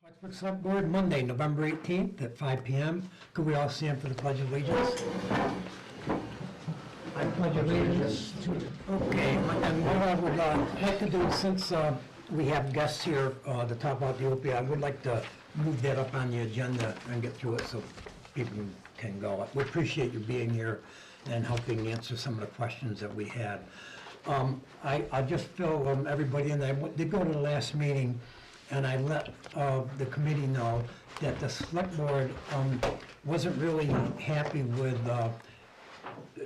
Clarksburg Select Board, Monday, November 18th at 5 p.m. Could we all stand for the Pledge of Allegiance? I pledge allegiance to... Okay, and what I would like to do, since we have guests here to talk about the opioid, I would like to move that up on the agenda and get through it so people can go. We appreciate you being here and helping answer some of the questions that we had. I just fill everybody in. I did go to the last meeting, and I let the committee know that the select board wasn't really happy with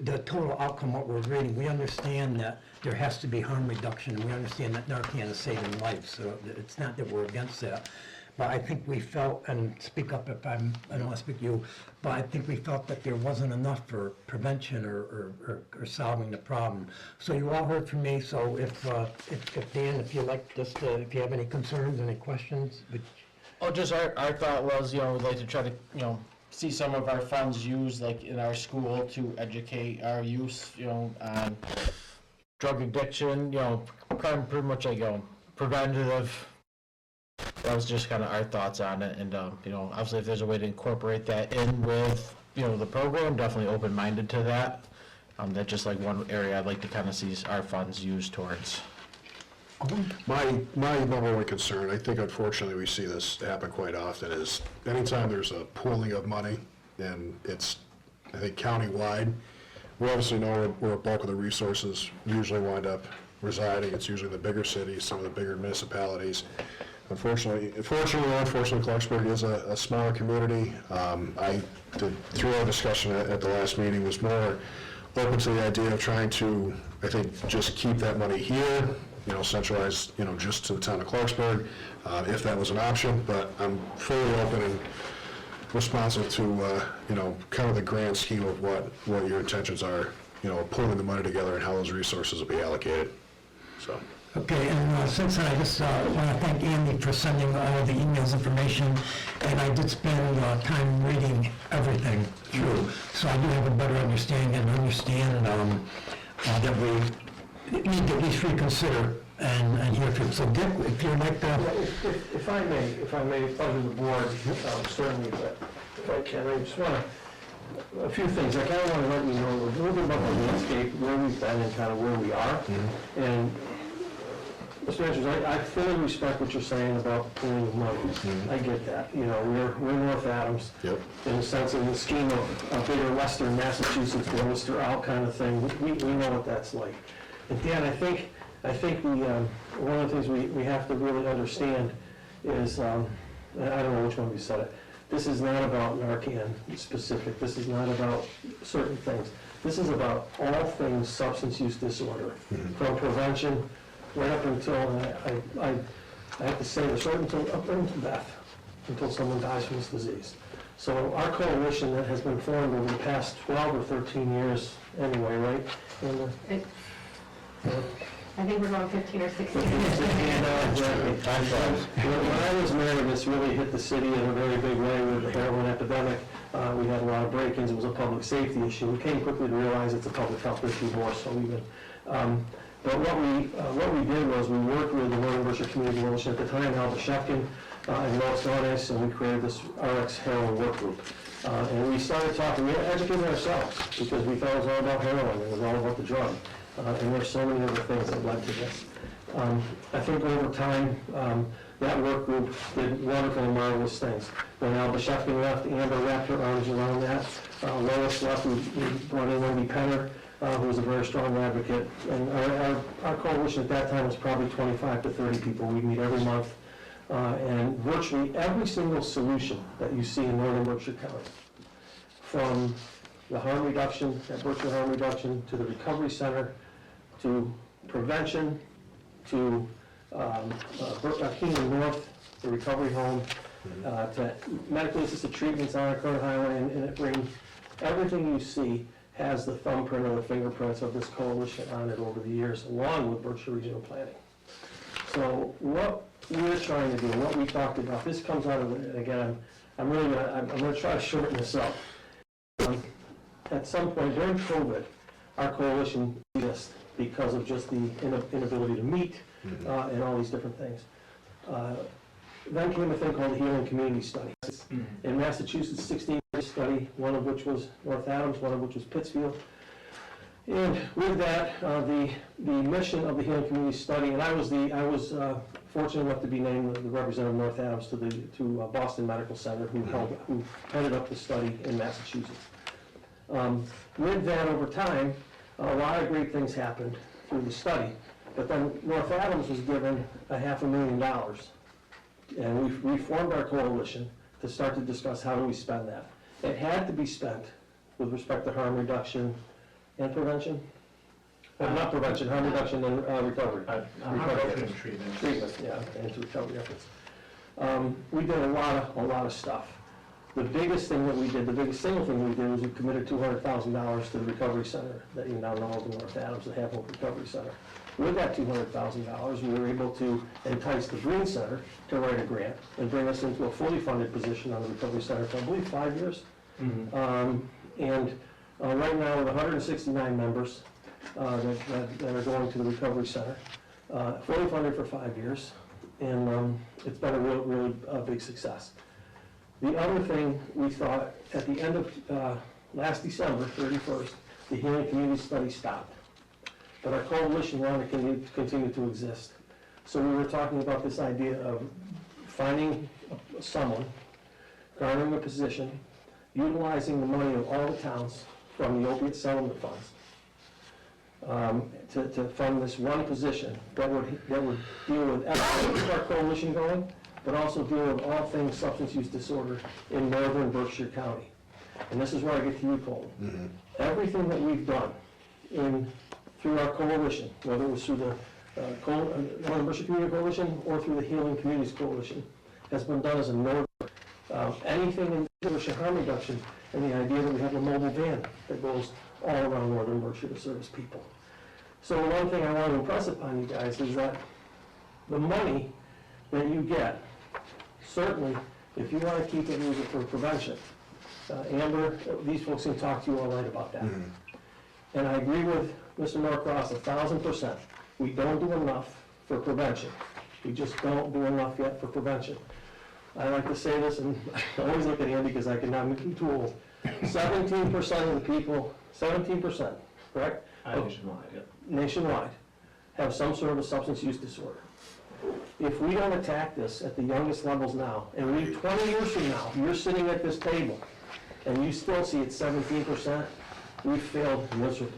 the total outcome, what we're reading. We understand that there has to be harm reduction, and we understand that Narcan is saving lives, so it's not that we're against that. But I think we felt, and speak up if I don't want to speak to you, but I think we felt that there wasn't enough for prevention or solving the problem. So you all heard from me, so if Dan, if you like just, if you have any concerns, any questions. Oh, just our thought was, we'd like to try to, see some of our funds used, like in our school, to educate our youth, on drug addiction, pretty much like, preventative. That was just kind of our thoughts on it, and obviously if there's a way to incorporate that in with the program, definitely open-minded to that. That's just like one area I'd like to kind of see our funds used towards. My number one concern, I think unfortunately we see this happen quite often, is anytime there's a pooling of money, and it's, I think, county-wide, we obviously know where a bulk of the resources usually wind up residing. It's usually the bigger cities, some of the bigger municipalities. Unfortunately, Clarksburg is a smaller community. Through our discussion at the last meeting, was more open to the idea of trying to, I think, just keep that money here, centralized, just to the town of Clarksburg, if that was an option. But I'm fully open and responsive to, kind of the grand scheme of what your intentions are, pulling the money together and how those resources will be allocated. So. Okay, and since I just want to thank Andy for sending all the emails information, and I did spend time reading everything through, so I do have a better understanding and understand that we need to at least reconsider and hear from. So Dick, if you'd like to... If I may, under the board, certainly, but if I can, I just want to, a few things. I kind of want to let you know a little bit about the landscape, where we've been and kind of where we are. Mm-hmm. And Mr. Andrews, I fully respect what you're saying about pooling of money. Mm-hmm. I get that. We're North Adams. Yep. In the sense, in the scheme of a bigger Western Massachusetts, Worcester out kind of thing. We know what that's like. And Dan, I think one of the things we have to really understand is, I don't know which one we said it. This is not about Narcan specific. This is not about certain things. This is about all things substance use disorder, mm-hmm. from prevention right up until, I have to say this, right until death, until someone dies from this disease. So our coalition that has been formed over the past 12 or 13 years anyway, right? I think we're going 15 or 16. When I was mayor, this really hit the city in a very big way with the heroin epidemic. We had a lot of break-ins. It was a public safety issue. We came quickly to realize it's a public health issue more so even. But what we did was we worked with the Northern Berkshire Community Coalition at the time, Al Bashevkin and Lois Donis, and we created this RX heroin work group. And we started talking, we educated ourselves because we thought it was all about heroin, it was all about the drug. And there's so many other things that led to this. I think over time, that work group did wonderful and marvelous things. When Al Bashevkin left, Amber wrapped her arms around that. Lois left, we brought in Wendy Penner, who was a very strong advocate. And our coalition at that time was probably 25 to 30 people. We'd meet every month. And virtually every single solution that you see in Northern Berkshire County, from the harm reduction, at Berkshire Harm Reduction, to the recovery center, to prevention, to Kingdom North, the recovery home, to medically assisted treatments on our current highway, and it brings everything you see has the thumbprint or the fingerprints of this coalition on it over the years, along with Berkshire Regional Planning. So what we're trying to do, what we talked about, this comes out of, and again, I'm going to try to shorten this up. At some point during COVID, our coalition exists because of just the inability to meet and all these different things. then came a thing called the Healing Community Study. In Massachusetts, 16 study, one of which was North Adams, one of which was Pittsfield. And with that, the mission of the Healing Community Study, and I was fortunate enough to be named the representative of North Adams to Boston Medical Center, who headed up the study in Massachusetts. With that, over time, a lot of great things happened through the study, but then North Adams was given $500,000, and we formed our coalition to start to discuss how do we spend that. It had to be spent with respect to harm reduction and prevention. Not prevention, harm reduction and recovery. Recovery and treatment. Treatment, yeah, and to recovery efforts. We did a lot of stuff. The biggest thing that we did, the biggest single thing we did was we committed $200,000 to the recovery center that you now know of in North Adams, the Havelock Recovery Center. With that $200,000, we were able to entice the Green Center to write a grant and bring us into a fully funded position on the recovery center for, I believe, 5 years. Right now, with 169 members that are going to the recovery center, fully funded for 5 years, and it's been a really big success. The other thing we thought, at the end of last December 31st, the Healing Community Study stopped. But our coalition wanted to continue to exist. So we were talking about this idea of finding someone, garnering a position, utilizing the money of all the towns from the opiate settlement funds to fund this one position that would deal with everything, keep our coalition going, but also deal with all things substance use disorder in northern Berkshire County. And this is where I get to you, Colton. Everything that we've done through our coalition, whether it was through the Northern Berkshire Community Coalition or through the Healing Communities Coalition, has been done as a northern. Anything in Berkshire harm reduction, and the idea that we have a mobile van that goes all around northern Berkshire to service people. So one thing I want to impress upon you guys is that the money that you get, certainly, if you want to keep it moving for prevention, Amber, these folks can talk to you all night about that. And I agree with Mr. Norcross 1,000%. We don't do enough for prevention. We just don't do enough yet for prevention. I like to say this, and I always look at Andy because I can now make him too old. 17% of the people, 17%, correct? Nationwide, yeah. Nationwide, have some sort of a substance use disorder. If we don't attack this at the youngest levels now, and 20 years from now, you're sitting at this table, and you still see it's 17%, we've failed miserably.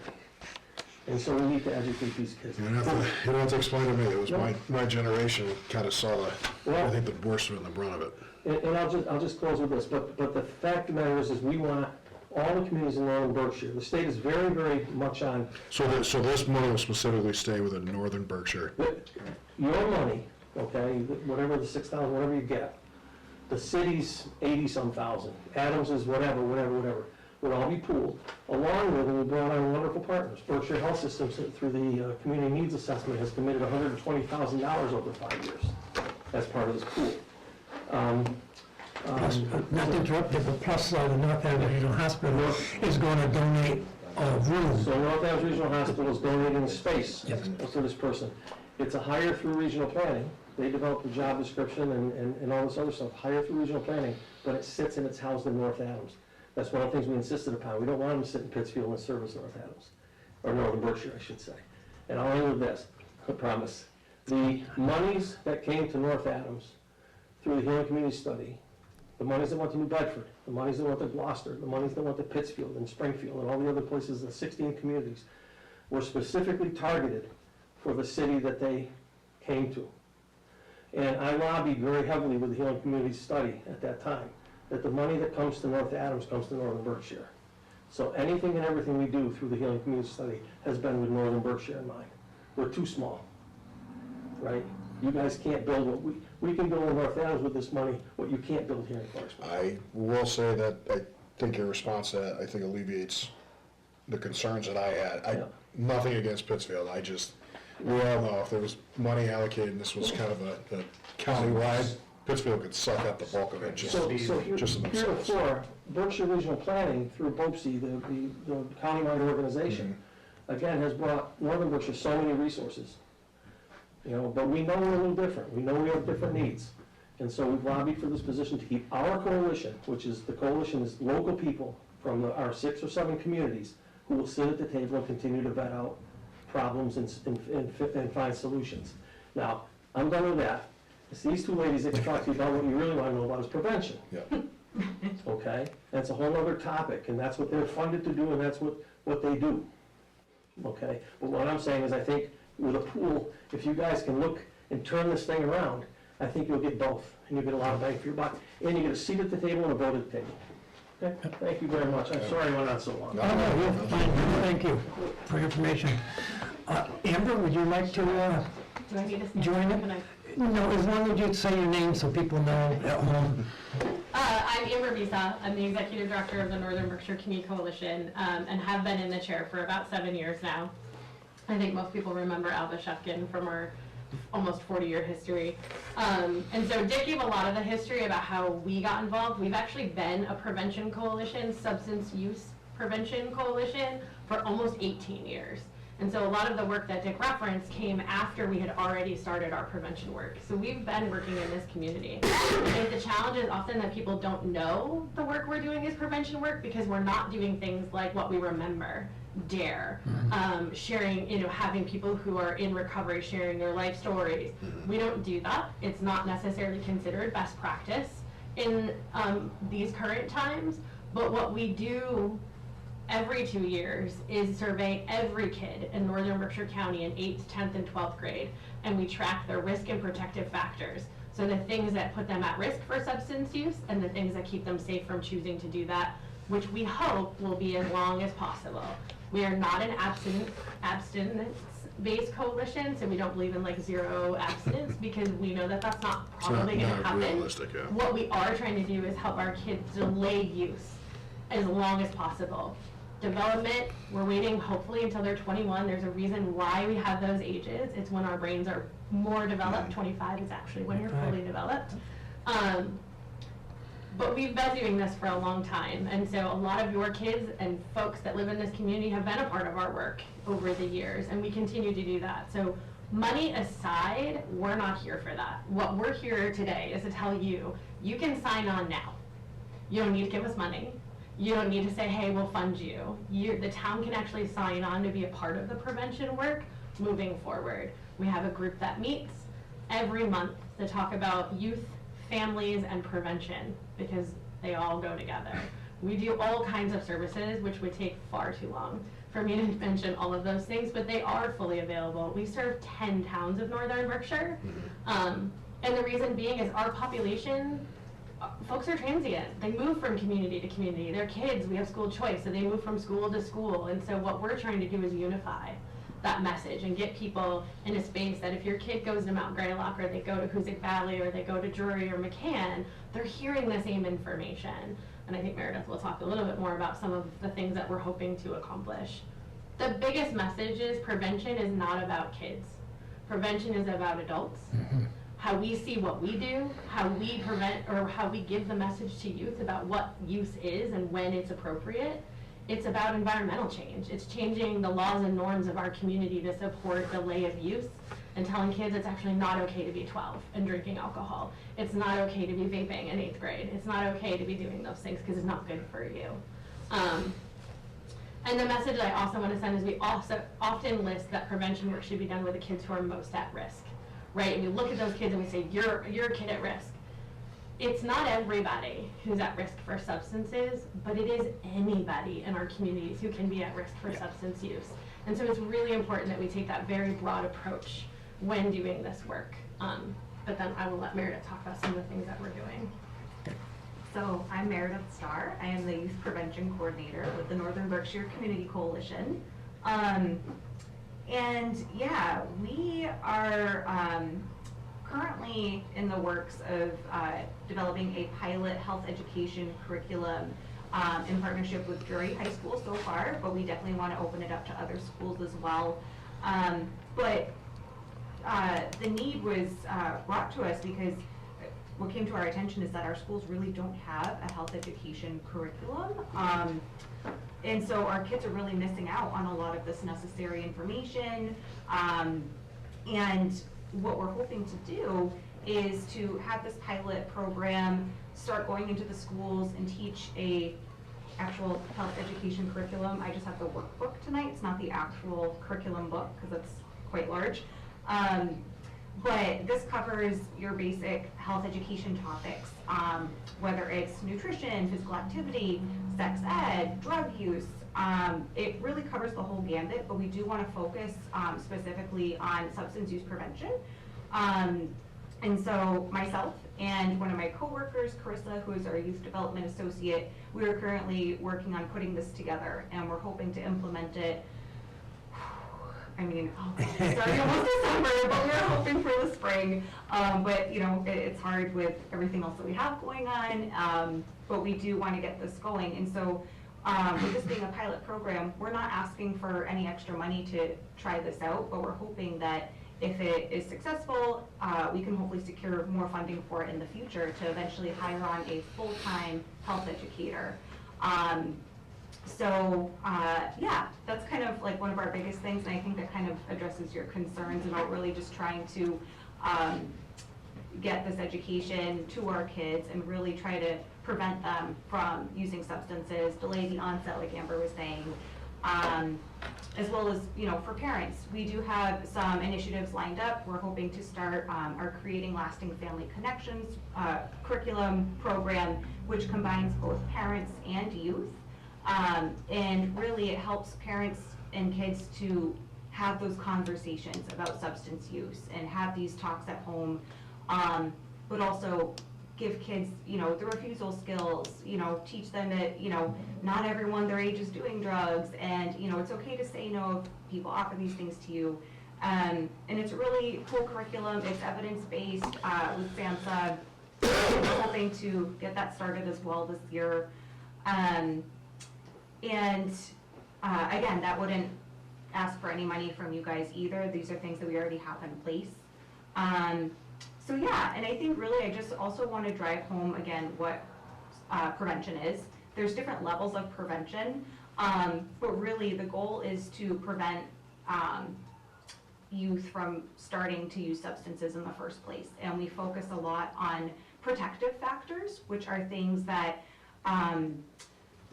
And so we need to educate these kids. You don't have to explain to me. It was my generation kind of saw I think the worst of it and the brunt of it. And I'll just close with this, but the fact of the matter is we want all the communities in northern Berkshire. The state is very, very much on. So this money will specifically stay within northern Berkshire. Your money, okay, whatever the 6,000, whatever you get, the city's 80-some thousand, Adams is whatever, would all be pooled, along with, and we brought on wonderful partners. Berkshire Health Systems, through the Community Needs Assessment, has committed $120,000 over 5 years as part of this pool. Plus, not to interrupt you, but plus the North Adams Regional Hospital is going to donate rooms. So North Adams Regional Hospital is donating space Yes. to this person. It's a hire through regional planning. They developed the job description and all this other stuff, hire through regional planning, but it sits and it's housed in North Adams. That's one of the things we insisted upon. We don't want them to sit in Pittsfield and service North Adams, or Northern Berkshire, I should say. And I'll end with this, I promise. The monies that came to North Adams through the Healing Community Study, the monies that went to New Bedford, the monies that went to Gloucester, the monies that went to Pittsfield and Springfield and all the other places, the 16 communities, were specifically targeted for the city that they came to. And I lobbied very heavily with the Healing Community Study at that time, that the money that comes to North Adams comes to Northern Berkshire. So anything and everything we do through the Healing Community Study has been with Northern Berkshire in mind. We're too small, right? You guys can't build what we can build in North Adams with this money, what you can't build here in Clarksburg. I will say that I think your response to that, I think alleviates the concerns that I had. Nothing against Pittsfield, we all know if there was money allocated and this was kind of a county-wide, Pittsfield could suck up the bulk of it just in themselves. Heretofore, Berkshire Regional Planning through BOPSI, the countywide organization, again, has brought Northern Berkshire so many resources. You know, but we know we're a little different. We know we have different needs. And so we've lobbied for this position to keep our coalition, which is, the coalition is local people from our 6 or 7 communities who will sit at the table and continue to vet out problems and find solutions. Now, I'm done with that. It's these 2 ladies that can talk to you about what you really want to know about is prevention. Yeah. Okay? That's a whole other topic, and that's what they're funded to do, and that's what they do. Okay? But what I'm saying is, I think with a pool, if you guys can look and turn this thing around, I think you'll get both, and you'll get a lot of bang for your buck, and you get a seat at the table and a vote at the table. Okay? Thank you very much. I'm sorry I went on so long. Oh, no, you're fine. Thank you for your information. Amber, would you like to Do I need to stand? join it? Can I- No, as long as you say your name so people know at home. I'm Amber Bisa. I'm the Executive Director of the Northern Berkshire Community Coalition, and have been in the chair for about 7 years now. I think most people remember Alba Shefkin from our almost 40-year history. And so Dick gave a lot of the history about how we got involved. We've actually been a prevention coalition, substance use prevention coalition, for almost 18 years. And so a lot of the work that Dick referenced came after we had already started our prevention work. So we've been working in this community. I think the challenge is often that people don't know the work we're doing is prevention work because we're not doing things like what we remember, DARE, sharing, having people who are in recovery sharing their life stories. We don't do that. It's not necessarily considered best practice in these current times. But what we do every 2 years is survey every kid in Northern Berkshire County in 8th, 10th, and 12th grade, and we track their risk and protective factors. So the things that put them at risk for substance use and the things that keep them safe from choosing to do that, which we hope will be as long as possible. We are not an abstinence-based coalition, so we don't believe in like zero abstinence because we know that that's not probably going to happen. Realistic, yeah. What we are trying to do is help our kids delay use as long as possible. Development, we're waiting hopefully until they're 21. There's a reason why we have those ages. It's when our brains are more developed. 25 is actually when you're fully developed. But we've been doing this for a long time, and so a lot of your kids and folks that live in this community have been a part of our work over the years, and we continue to do that. So money aside, we're not here for that. What we're here today is to tell you, you can sign on now. You don't need to give us money. You don't need to say, hey, we'll fund you. The town can actually sign on to be a part of the prevention work moving forward. We have a group that meets every month to talk about youth, families, and prevention because they all go together. We do all kinds of services, which would take far too long for me to mention all of those things, but they are fully available. We serve 10 towns of Northern Berkshire. And the reason being is our population, folks are transient. They move from community to community. They're kids, we have school choice, so they move from school to school. And so what we're trying to do is unify that message and get people in a space that if your kid goes to Mount Greylock or they go to Hoosick Valley or they go to Drury or McCann, they're hearing the same information. And I think Meredith will talk a little bit more about some of the things that we're hoping to accomplish. The biggest message is prevention is not about kids. Prevention is about adults. How we see what we do, how we prevent, or how we give the message to youth about what use is and when it's appropriate. It's about environmental change. It's changing the laws and norms of our community to support delay of use and telling kids it's actually not okay to be 12 and drinking alcohol. It's not okay to be vaping in 8th grade. It's not okay to be doing those things because it's not good for you. And the message I also want to send is we also often list that prevention work should be done with the kids who are most at risk. Right, and we look at those kids and we say, you're a kid at risk. It's not everybody who's at risk for substances, but it is anybody in our communities who can be at risk for substance use. And so it's really important that we take that very broad approach when doing this work. But then I will let Meredith talk about some of the things that we're doing. So I'm Meredith Starr. I am the Youth Prevention Coordinator with the Northern Berkshire Community Coalition. And yeah, we are currently in the works of developing a pilot health education curriculum in partnership with Drury High School so far, but we definitely want to open it up to other schools as well. But the need was brought to us because what came to our attention is that our schools really don't have a health education curriculum. And so our kids are really missing out on a lot of this necessary information. And what we're hoping to do is to have this pilot program start going into the schools and teach a actual health education curriculum. I just have the workbook tonight. It's not the actual curriculum book because it's quite large. But this covers your basic health education topics, whether it's nutrition, physical activity, sex ed, drug use. It really covers the whole gambit, but we do want to focus specifically on substance use prevention. And so myself and one of my coworkers, Carissa, who is our youth development associate, we are currently working on putting this together, and we're hoping to implement it. I mean, sorry, almost December, but we're hoping for the spring. But you know, it's hard with everything else that we have going on. But we do want to get this going, and so with this being a pilot program, we're not asking for any extra money to try this out, but we're hoping that if it is successful, we can hopefully secure more funding for it in the future to eventually hire on a full-time health educator. Yeah, that's kind of like one of our biggest things, and I think that kind of addresses your concerns about really just trying to get this education to our kids and really try to prevent them from using substances, delay the onset, like Amber was saying, as well as, you know, for parents. We do have some initiatives lined up. We're hoping to start our Creating Lasting Family Connections curriculum program, which combines both parents and youth. And really it helps parents and kids to have those conversations about substance use and have these talks at home, but also give kids, you know, the refusal skills, you know, teach them that, you know, not everyone their age is doing drugs, and, you know, it's okay to say no if people offer these things to you. And it's a really cool curriculum. It's evidence-based with SAMHSA. We're hoping to get that started as well this year. Again, that wouldn't ask for any money from you guys either. These are things that we already have in place. So yeah, and I think really I just also want to drive home again what prevention is. There's different levels of prevention, but really the goal is to prevent youth from starting to use substances in the first place. And we focus a lot on protective factors, which are things that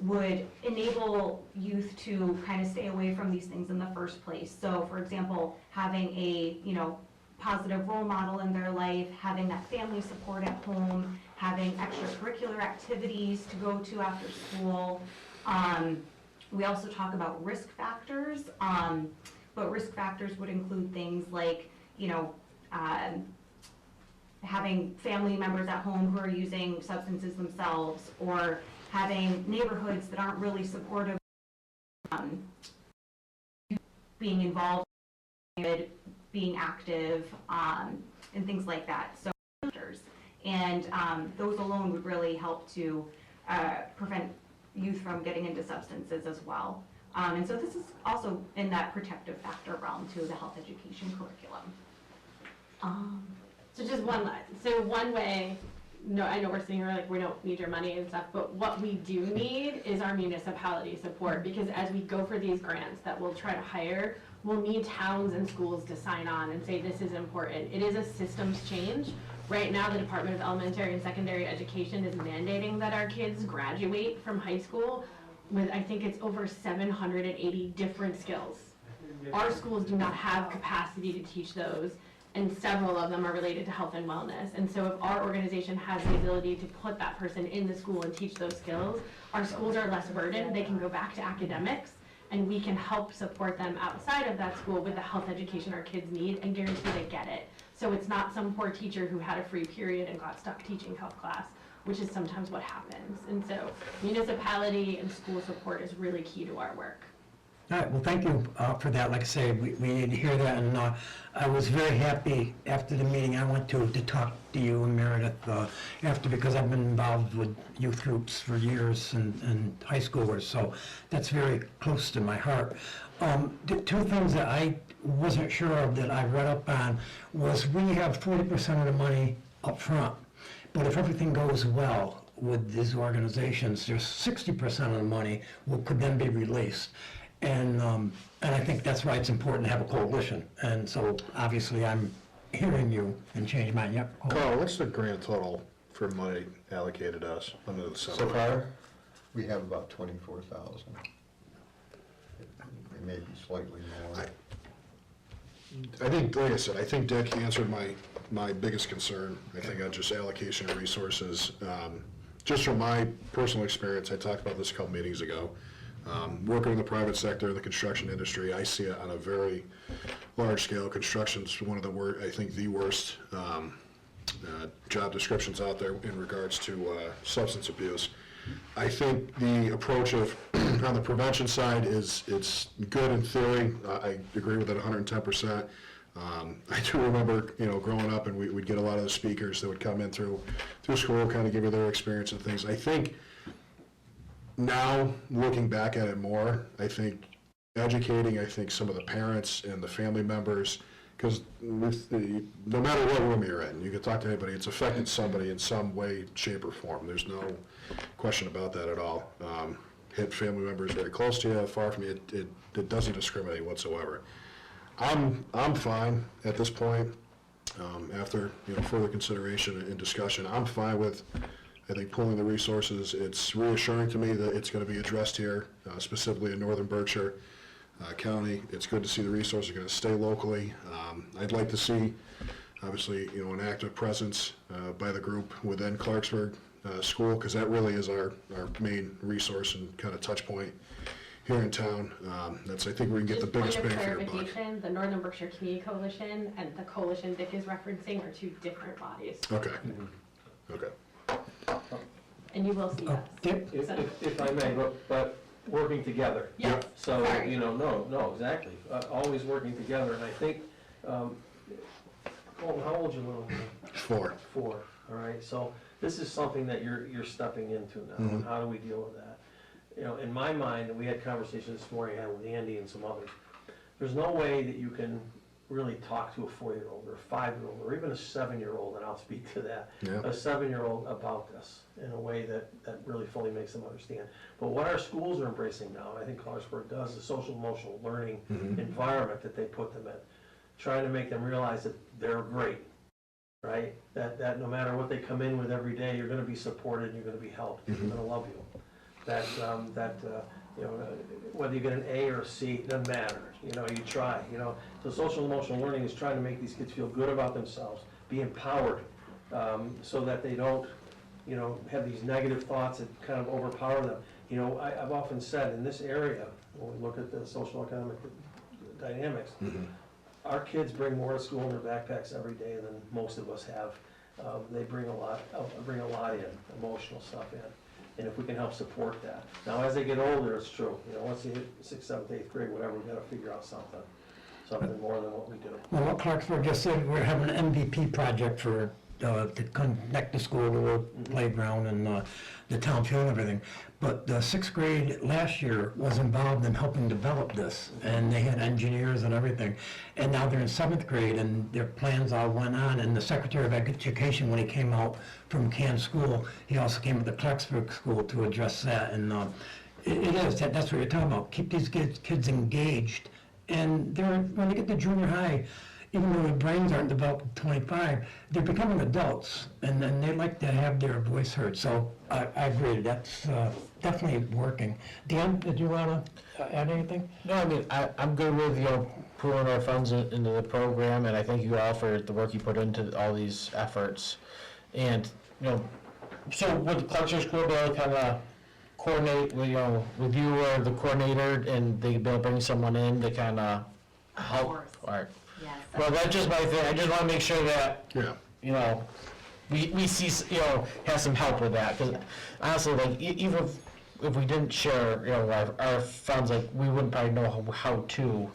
would enable youth to kind of stay away from these things in the first place. So for example, having a, you know, positive role model in their life, having that family support at home, having extracurricular activities to go to after school. We also talk about risk factors, but risk factors would include things like, you know, having family members at home who are using substances themselves, or having neighborhoods that aren't really supportive of being involved, being active, and things like that. So, and those alone would really help to prevent youth from getting into substances as well. And so this is also in that protective factor realm to the health education curriculum. So just one way, no, I know we're sitting here like we don't need your money and stuff, but what we do need is our municipality support, because as we go for these grants that we'll try to hire, we'll need towns and schools to sign on and say this is important. It is a systems change. Right now, the Department of Elementary and Secondary Education is mandating that our kids graduate from high school with, I think it's over 780 different skills. Our schools do not have capacity to teach those, and several of them are related to health and wellness. And so if our organization has the ability to put that person in the school and teach those skills, our schools are less burdened. They can go back to academics, and we can help support them outside of that school with the health education our kids need and guarantee they get it. So it's not some poor teacher who had a free period and got stuck teaching health class, which is sometimes what happens. And so municipality and school support is really key to our work. All right, well, thank you for that. Like I say, we need to hear that, and I was very happy after the meeting I went to talk to you and Meredith after, because I've been involved with youth groups for years and high schoolers, so that's very close to my heart. The two things that I wasn't sure of that I read up on was we have 40% of the money up front, but if everything goes well with these organizations, there's 60% of the money could then be released. And I think that's why it's important to have a coalition. And so obviously I'm hearing you and change mine, yep. Carl, what's the grand total for money allocated to us under the So summer? far, We have about 24,000. It may be slightly more. I think, like I said, I think Dick answered my biggest concern. I think on just allocation of resources. Just from my personal experience, I talked about this a couple meetings ago. Working in the private sector, the construction industry, I see it on a very large scale. Construction's one of the worst, I think the worst job descriptions out there in regards to substance abuse. I think the approach of, on the prevention side it's good in theory. I agree with it 110%. I do remember, growing up, and we'd get a lot of the speakers that would come in through school, kind of give you their experience and things. I think now, looking back at it more, I think educating, some of the parents and the family members, because no matter what room you're in, you can talk to anybody, it's affected somebody in some way, shape, or form. There's no question about that at all. Hit family members very close to you, far from you, it doesn't discriminate whatsoever. I'm fine at this point, after, further consideration and discussion. I'm fine with, I think, pulling the resources. It's reassuring to me that it's going to be addressed here, specifically in northern Berkshire County. It's good to see the resources are going to stay locally. I'd like to see, obviously, an active presence by the group within Clarksburg School, because that really is our main resource and kind of touch point here in town. I think we can get the biggest bang for your buck. Just point of clarification, the Northern Berkshire Community Coalition and the coalition Dick is referencing are two different bodies. Okay. Okay. And you will see us. Dick? If I may, but working together. Yes, So, sorry. no, exactly, always working together, and I think, Colton, how old's your little one? 4. 4, all right, so this is something that you're stepping into now, and how do we deal with that? In my mind, and we had conversations this morning, I had with Andy and some others, there's no way that you can really talk to a 4-year-old or a 5-year-old or even a 7-year-old, and I'll speak to that, Yeah. a 7-year-old about this in a way that really fully makes them understand. But what our schools are embracing now, and I think Clarksburg does, the social emotional learning environment that they put them in, trying to make them realize that they're great, right? That no matter what they come in with every day, you're gonna be supported, you're gonna be helped, people are gonna love you. Whether you get an A or a C, it doesn't matter, you try, So social emotional learning is trying to make these kids feel good about themselves, be empowered, so that they don't, have these negative thoughts that kind of overpower them. I've often said in this area, when we look at the social economic dynamics, our kids bring more to school in their backpacks every day than most of us have. They bring a lot in, emotional stuff in. And if we can help support that. Now, as they get older, it's true, once they hit 6th, 7th, 8th grade, whatever, we've got to figure out something more than what we do. Well, what Clarksburg just said, we're having an MVP project for, to connect the school to the playground and the town field and everything. But the 6th grade last year was involved in helping develop this, and they had engineers and everything. And now they're in 7th grade, and their plans all went on, and the Secretary of Education, when he came out from Cannes School, he also came to the Clarksburg School to address that, and that's what you're talking about, keep these kids engaged. And when they get to junior high, even though their brains aren't developed at 25, they're becoming adults, and then they like to have their voice heard. So I agree, that's definitely working. Dan, did you want to add anything? no, I mean, I'm good with, pooling our funds into the program, and I thank you all for the work you put into all these efforts. And, so would the Clarksburg School be able to kind of coordinate with, with you or the coordinator, and they be able to bring someone in to kind of help? course. All right. Yes. Well, that's just my thing. I just want to make sure that, Yeah. we see, have some help with that. Because honestly, like, even if we didn't share, our funds, like, we wouldn't probably know how to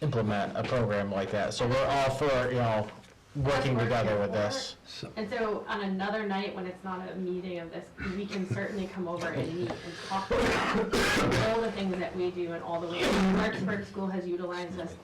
implement a program like that. So we're all for, working together with this. And so on another night, when it's not a meeting of this, we can certainly come over and meet and talk about all the things that we do and all the ways. Clarksburg School has utilized us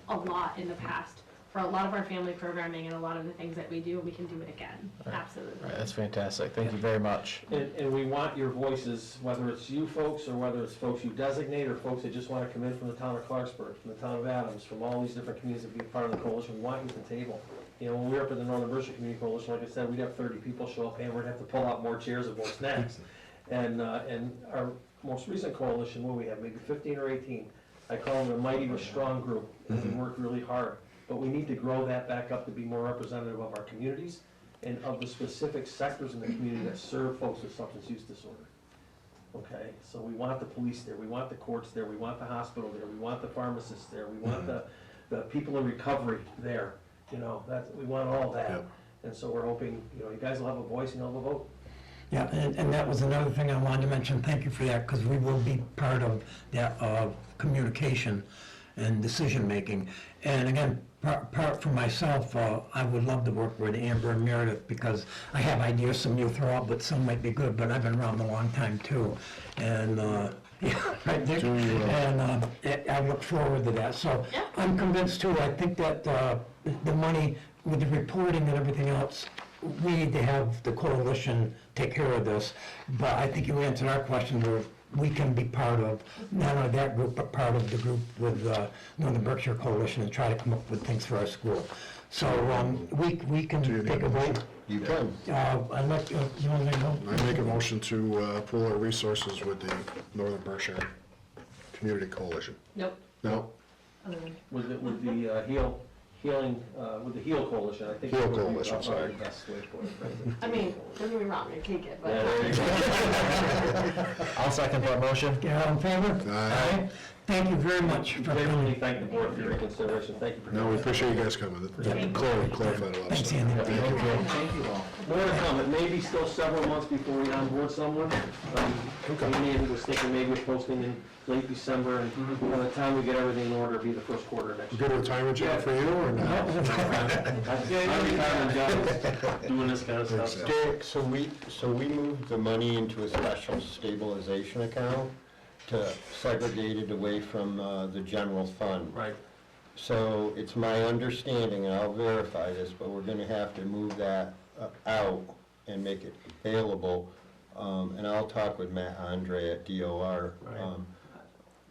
a lot in the past for a lot of our family programming and a lot of the things that we do, we can do it again. Right. Absolutely. All right, that's fantastic. Thank you very much. And we want your voices, whether it's you folks, or whether it's folks you designate, or folks that just want to come in from the town of Clarksburg, from the town of Adams, from all these different communities that be part of the coalition, we want you at the table. You know, when we were up at the Northern Berkshire Community Coalition, like I said, we'd have 30 people show up, and we'd have to pull out more chairs and more snacks. And our most recent coalition, what we have, maybe 15 or 18, I call them the mighty but strong group, and we work really hard. But we need to grow that back up to be more representative of our communities and of the specific sectors in the community that serve folks with substance use disorder. Okay, so we want the police there, we want the courts there, we want the hospital there, we want the pharmacists there, we want the people in recovery there, you know, we want all that. Yep. And so we're hoping, you know, you guys will have a voice and you'll have a vote. Yeah, and that was another thing I wanted to mention. Thank you for that, because we will be part of that communication and decision-making. And again, apart from myself, I would love to work with Amber and Meredith, because I have ideas some you'll throw out, but some might be good, but I've been around a long time too. And, yeah, right, Dick? And I look forward to that. So Yeah. I'm convinced too, I think that the money with the reporting and everything else, we need to have the coalition take care of this. But I think you answered our question where we can be part of, not only that group, but part of the group with Northern Berkshire Coalition and try to come up with things for our school. So we can Do you take need a a vote. You can. I'd like, you want to know? I make a motion to pool our resources with the Northern Berkshire Community Coalition. Nope. No? With the with the HEAL Coalition, I think. HEAL that would be Coalition, our sorry. best way to put it. I mean, don't get me wrong, I take it, but. Yeah, there you go. I'll second that motion. Yeah, all in favor? Aye. Thank you very much for Genuinely coming. thank the board for your consideration. Thank you for No, we coming. appreciate you guys coming. That clarified a lot of Thanks, stuff. Andy. Thank you all. More to come. It may be still several months before we onboard someone. Amy was thinking maybe of posting in late December, and by the time we get everything in order, it'll be the first quarter next year. Good retirement job for you, or not? My retirement job is doing this kind of stuff. So- Dick, so we moved the money into a special stabilization account to segregate it away from the general fund. Right. So it's my understanding, and I'll verify this, but we're gonna have to move that out and make it available. And I'll talk with Matt Andre at DOR. Right.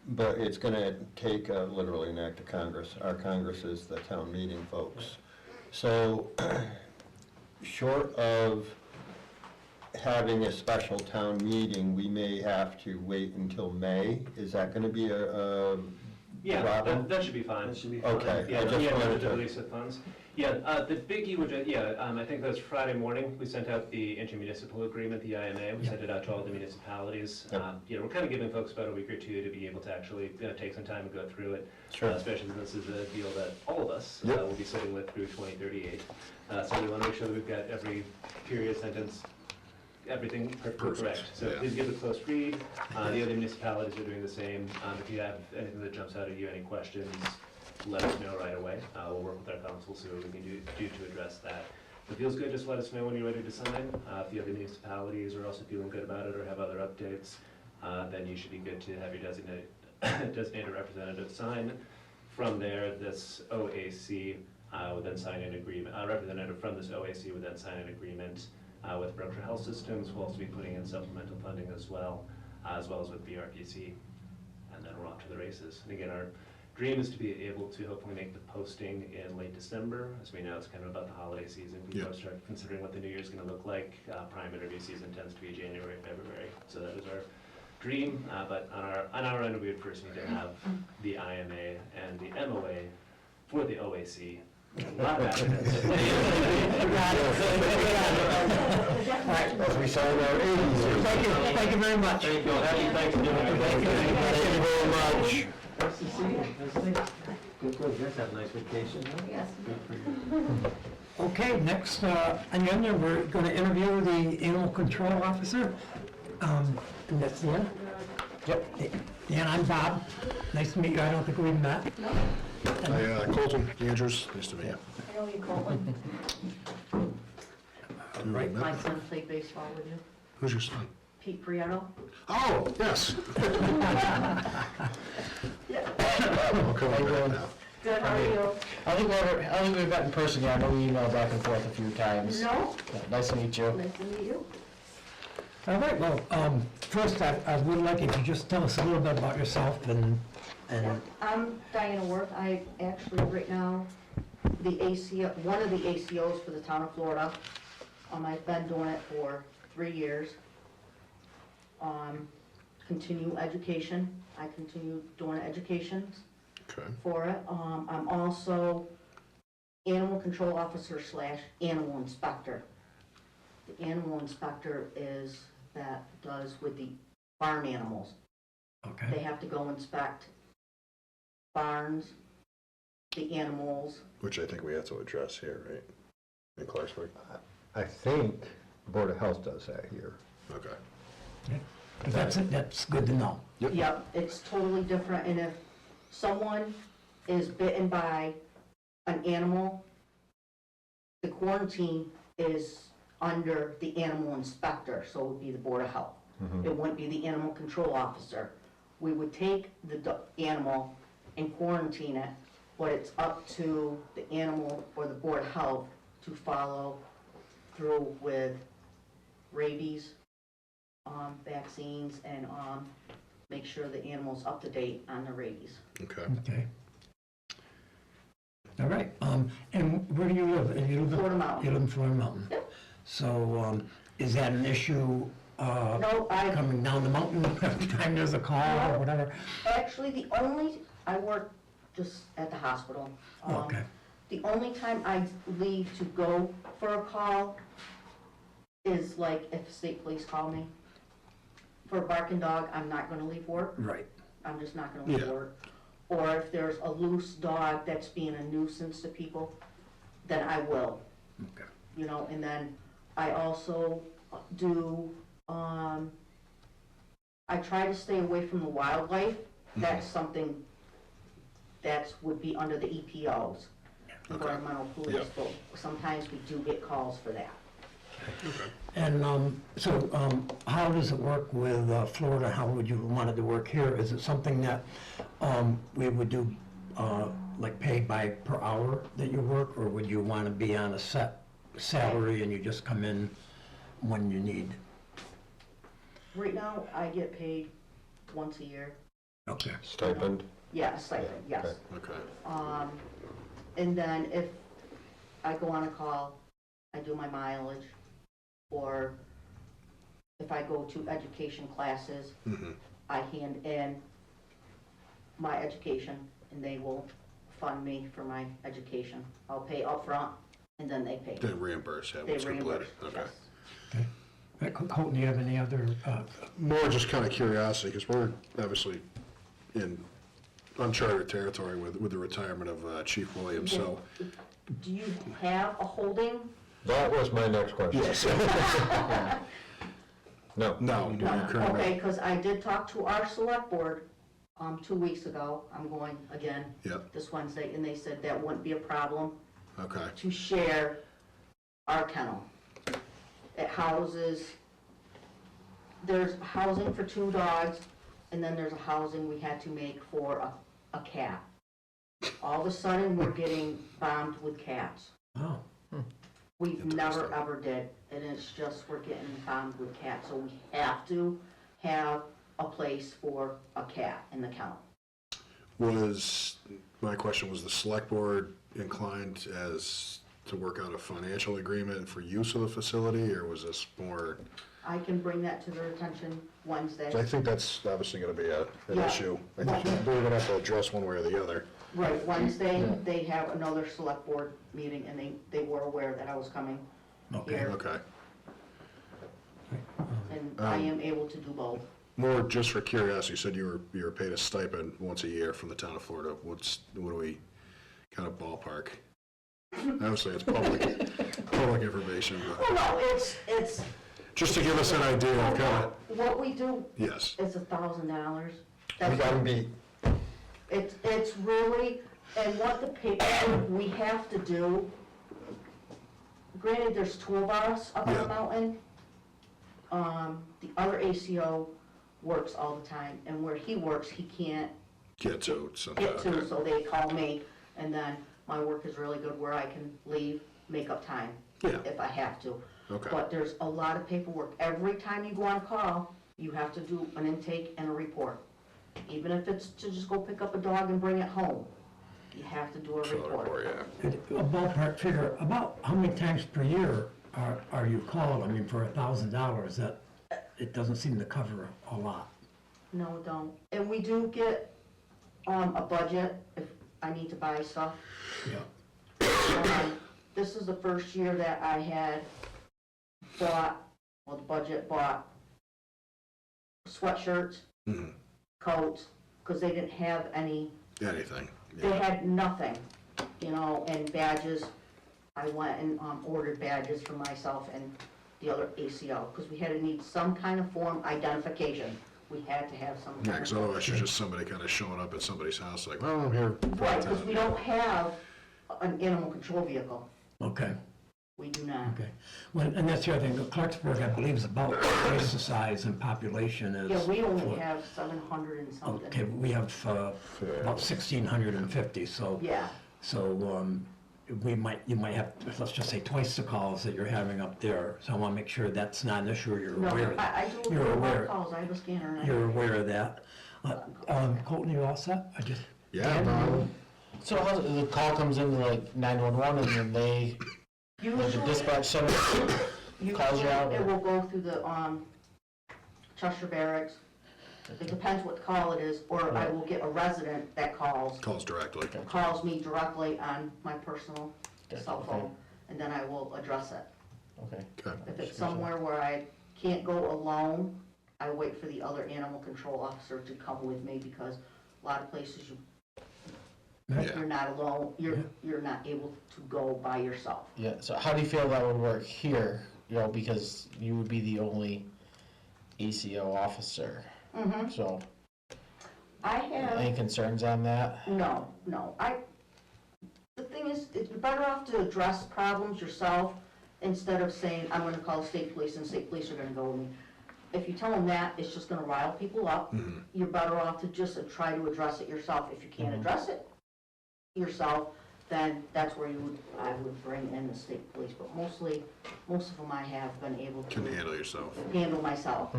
But it's gonna take literally an act of Congress. Our Congress is the town meeting folks. So, short of having a special town meeting, we may have to wait until May. Is that gonna be a Yeah, problem? that should be fine. That should be fine. Okay, Yeah, I just yeah, wanted to to, release the funds. Yeah, the biggie, which, I think that was Friday morning, we sent out the intermunicipal agreement, the IMA, we sent it out to all the municipalities. Yep. We're kind of giving folks about a week or two to be able to actually, take some time and go through it. Sure. Especially since this is a deal that all of us Yep. will be sitting with through 2038. So we want to make sure that we've got every period, sentence, everything correct. So yeah. please give it a close read. The other municipalities are doing the same. If you have anything that jumps out at you, any questions, let us know right away. We'll work with our council, see what we can do to address that. If it feels good, just let us know when you're ready to sign. If the other municipalities are also feeling good about it or have other updates, then you should be good to have your designated representative sign. From there, this OAC would then sign an agreement. A representative from this OAC would then sign an agreement with Berkshire Health Systems. We'll also be putting in supplemental funding as well as with BRPC. And then we're off to the races. And again, our dream is to be able to hopefully make the posting in late December. As we know, it's kind of about the holiday season. People Yeah. start considering what the new year is going to look like. Prime interview season tends to be January, February. So that is our dream. But on our end, we would first need to have the IMA and the MOA for the OAC. Not that. as we sign our agency. Thank you very much. Thank you. Happy Thanksgiving. Thank you. Thank you very much. Nice to see you. Nice to see you. Good, good. You guys have a nice vacation, huh? Yes. Good for you. Okay, next agenda, we're going to interview the animal control officer. And that's Dan. Yep. Dan, I'm Bob. Nice to meet you. I don't think we've met. Hi, Colton Andrews, nice to meet you. I know you call him. Right. My son played baseball with you, Who's your son? Pete Prieto. Oh, yes. I'll come over now. Good, how are you? I don't think we've met in person yet. I know we emailed back and forth a few times. No? Yeah, nice to meet you. Nice to meet you. All right, well, first, I would like if you just tell us a little bit about yourself and, I'm Diana Worth. I actually, right now, one of the ACOs for the town of Florida. I've been doing it for 3 years. Continue education. I continue doing education Okay. for it. I'm also animal control officer / animal inspector. The animal inspector does with the barn animals. okay, They have to go inspect barns, the animals. Which I think we have to address here, right? In Clarksburg? I think the Board of Health does that here. Okay. that's good to know. Yep. Yep, it's totally different, and if someone is bitten by an animal, the quarantine is under the animal inspector, so it would be the Board of Health. It wouldn't be the animal control officer. We would take the animal and quarantine it, but it's up to the animal or the Board of Health to follow through with rabies, vaccines, and make sure the animal's up to date on the rabies. Okay. Okay. All right, and where do you live? You live in Florida Mountain. You live in Florida Mountain? Yep. So, is that an issue, No, coming down the mountain every time there's a call or whatever? actually, I work just at the hospital. Okay, The only time I leave to go for a call is like if state police call me. For a barking dog, I'm not gonna leave work. right, I'm just not gonna leave Yeah. work. Or if there's a loose dog that's being a nuisance to people, then I will. okay. You know, and then I also do, I try to stay away from the wildlife. That's something that would be under the EPOs, environmental police, but sometimes we do get calls for that. And, how does it work with Florida? How would you want it to work here? Is it something that, we would do, like paid by per hour that you work? Or would you want to be on a set salary and you just come in when you need? Right now, I get paid once a year. Okay, Stipend? Yeah, a stipend, yes. Okay. And then if I go on a call, I do my mileage, or if I go to education classes, I hand in my education, and they will fund me for my education. I'll pay upfront, and then they pay. They reimburse, yeah, They once completed. reimburse, Okay. yes. Colton, do you have any other, More just kind of curiosity, because we're obviously in uncharted territory with the retirement of Chief Williams, so. Do you have a holding? That was my next question. No. No, No, you're current. okay, because I did talk to our select board, 2 weeks ago. I'm going again Yep, this Wednesday, and they said that wouldn't be a problem okay. to share our kennel. It houses, there's housing for 2 dogs, and then there's a housing we had to make for a cat. All of a sudden, we're getting bombed with cats. oh, We've never, Interesting. ever did, and it's just, we're getting bombed with cats, so we have to have a place for a cat in the kennel. My question was the select board inclined as to work out a financial agreement for use of the facility, or was this more? I can bring that to their attention Wednesday. I think that's obviously gonna be an Yeah. issue. I think we're gonna have to address one way or the other. Right, Wednesday, they have another select board meeting, and they were aware that I was coming okay. here, Okay. and I am able to do both. More just for curiosity, you said you were paid a stipend once a year from the town of Florida. What do we kind of ballpark? Obviously, it's public information, but Well, no, it's. just to give us an idea of kind of, What we do yes. is $1,000. We got them beat. It's really, and what the paperwork we have to do, granted, there's 2 of us up on Yeah. the mountain. The other ACO works all the time, and where he works, he can't Get to something. get to, so they call me, And then my work is really good where I can leave, make up time Yeah, if I have to. okay. But there's a lot of paperwork. Every time you go on call, you have to do an intake and a report. Even if it's to just go pick up a dog and bring it home, you have to do a So, report. yeah. A ballpark figure, about how many times per year are you called? I mean, for $1,000, that, it doesn't seem to cover a lot. No, don't. And we do get, a budget if I need to buy stuff. Yeah. This is the first year that I had bought, well, the budget bought sweatshirts, Mhm. coats, because they didn't have any, Anything. they Yeah. had nothing, and badges. I went and ordered badges for myself and the other ACO, because we had to need some kind of form identification. We had to have some Yeah, kind because of. otherwise you're just somebody kind of showing up at somebody's house like, well, I'm here. Right, because we don't have an animal control vehicle. Okay, We do not. okay. Well, and that's the other thing, Clarksburg, I believe, is about twice the size and population is. Yeah, we only have 700 and something. Okay, we have about 1,650, so. Yeah, So, you might have, let's just say, twice the calls that you're having up there. So I want to make sure that's not an issue, you're no, aware of that. I do You're a lot aware. of calls, I have a scanner and You're aware of that. Colton, you all set? Yeah, no, So how, the call comes into like 911 and then they, the usually, dispatch center calls you out? it will go through the, Chester Barracks. It depends what call it is, or I will get a resident that calls directly. me directly on my personal cell phone, and then I will address it. Okay. Okay. If it's somewhere where I can't go alone, I wait for the other animal control officer to come with me, because a lot of places Yeah. you're not alone, you're not able to go by yourself. Yeah, so how do you feel that would work here? Because you would be the only ACO officer. Mm-hmm. So, I have. any concerns on that? No, the thing is, it's better off to address problems yourself instead of saying, I'm gonna call the state police and state police are gonna go with me. If you tell them that, it's just gonna rile people up. You're better off to just try to address it yourself. If you can't address it yourself, then that's where I would bring in the state police. But most of them I have been able Can to handle yourself. handle myself.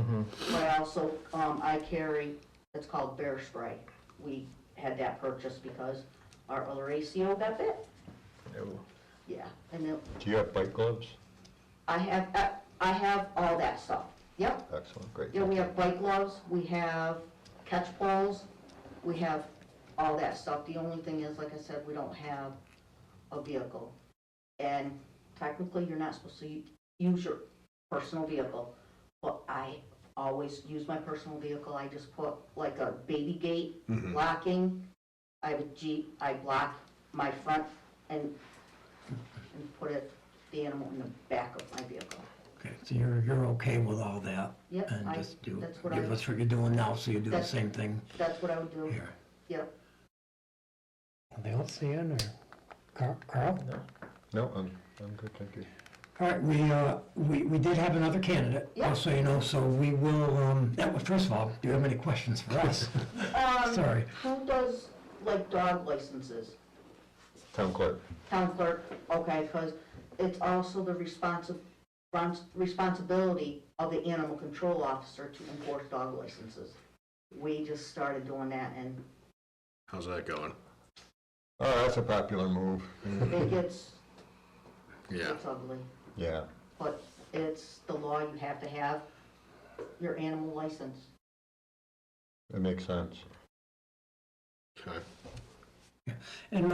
But I also, I carry, it's called bear spray. We had that purchased because our other ACO got bit. Yeah, and then Do you have bite gloves? I have all that stuff. Yep. Excellent, great. Yeah, we have bite gloves, we have catch poles, we have all that stuff. The only thing is, like I said, we don't have a vehicle. And technically, you're not supposed to use your personal vehicle, but I always use my personal vehicle. I just put like a baby gate blocking. I have a Jeep, I block my front and put the animal in the back of my vehicle. Okay, so you're okay with all that? Yep, And just that's what give I- us what you're doing now, so you do the That's- same thing That's what I would do. here. Yep. Anything else, Ian, or Carl? No, I'm good, thank you. All right, we did have another candidate, Yeah. just so you know, so we will, first of all, do you have any questions for us? Sorry. Who does, like, dog licenses? Town clerk. Town clerk, okay, because it's also the responsibility of the animal control officer to enforce dog licenses. We just started doing that, and How's that going? Oh, that's a popular move. it gets, Yeah. it's ugly. Yeah. But it's the law, you have to have your animal license. It makes sense. Okay. And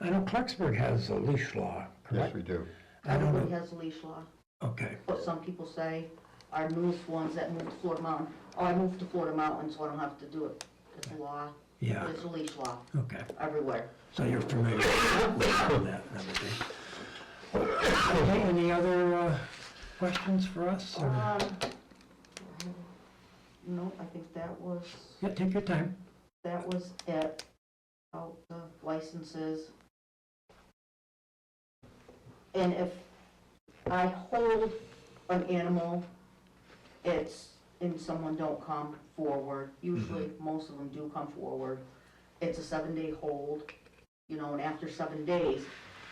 I know Clarksburg has a leash law, Yes, correct? we do. I don't Everybody know. has a leash law. Okay, But some people say, our newest ones that moved to Florida Mountain, oh, I moved to Florida Mountain, so I don't have to do it. It's a law, yeah, it's a leash law okay. everywhere. So you're familiar with all that and everything. Okay, any other questions for us? or- No, I think that was Yeah, take your time. it. About the licenses. And if I hold an animal, and someone don't come forward, usually most of them do come forward, it's a 7-day hold. and after 7 days,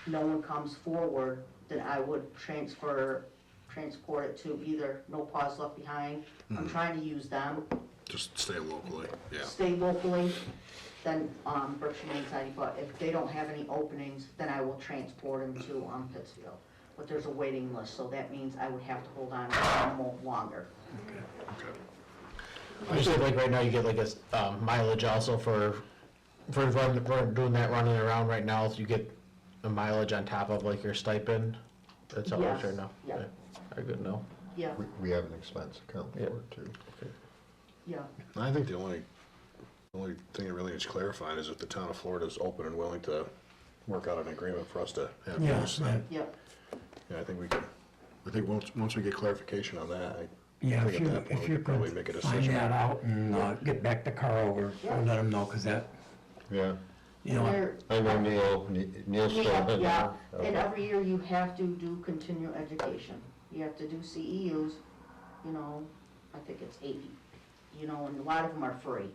no one comes forward, then I would transport it to either No Pause Left Behind. I'm trying to use them, Just stay locally, yeah. stay locally, then Berkshire Humane Society, but if they don't have any openings, then I will transport them to Pittsfield. But there's a waiting list, so that means I would have to hold on to the animal longer. I said, like, right now you get like a mileage also for doing that running around right now, you get a mileage on top of like your stipend. That's all Yes, right now. yeah. Very good, no? Yeah, We have an expense account for Yeah. it too. yeah. I think the only thing that really needs clarifying is if the town of Florida is open and willing to work out an agreement for us to have Yeah, use. yeah. Yep. Yeah, I think once we get clarification on that, Yeah, I think at that point, if we you could probably could make a find decision. that out and get back the car over, or let them know, because that, Yeah, There- I know Neil's still in Yeah, there. and every year you have to do continual education. You have to do CEUs, I think it's 80, and a lot of them are free.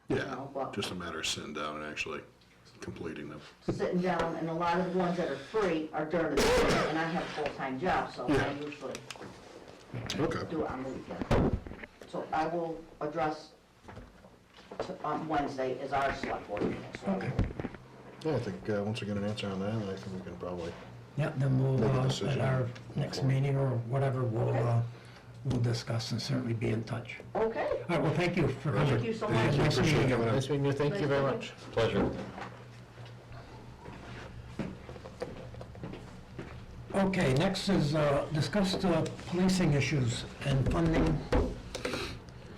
Yeah, but- just a matter of sitting down and actually completing them. Sitting down, and a lot of the ones that are free are during the day, and I have a full-time job, so I Yeah. usually Okay. do it on the weekend. So I will address on Wednesday is our select board meeting, so. Okay. Yeah, I think once we get an answer on that, I think we can probably, yeah, then we'll, Make a at decision. our next meeting or whatever, we'll discuss and certainly be in touch. Okay, All right, well, thank you for coming. thank you so Thank much. you. Nice Appreciate meeting you you. coming in. Nice meeting you, thank you very much. Pleasure. Okay, next is discuss the policing issues and funding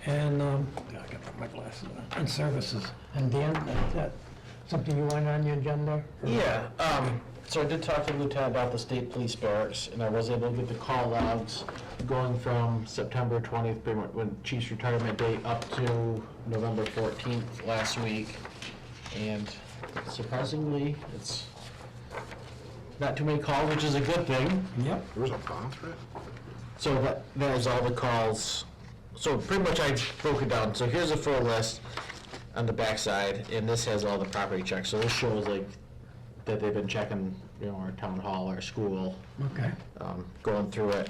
and, I gotta put my glasses on, and services. And Dan, is that something you want on your agenda? or- Yeah, so I did talk to the lieutenant about the state police barracks, and I was able to get the call logs going from September 20th, pretty much when chief's retirement date, up to November 14th last week. And surprisingly, it's not too many calls, which is a good thing. Yep, there was a bomb threat? So that is all the calls. So pretty much I broke it down. So here's a full list on the backside, and this has all the property checks. So this shows like that they've been checking, our town hall, our school, okay. going through it.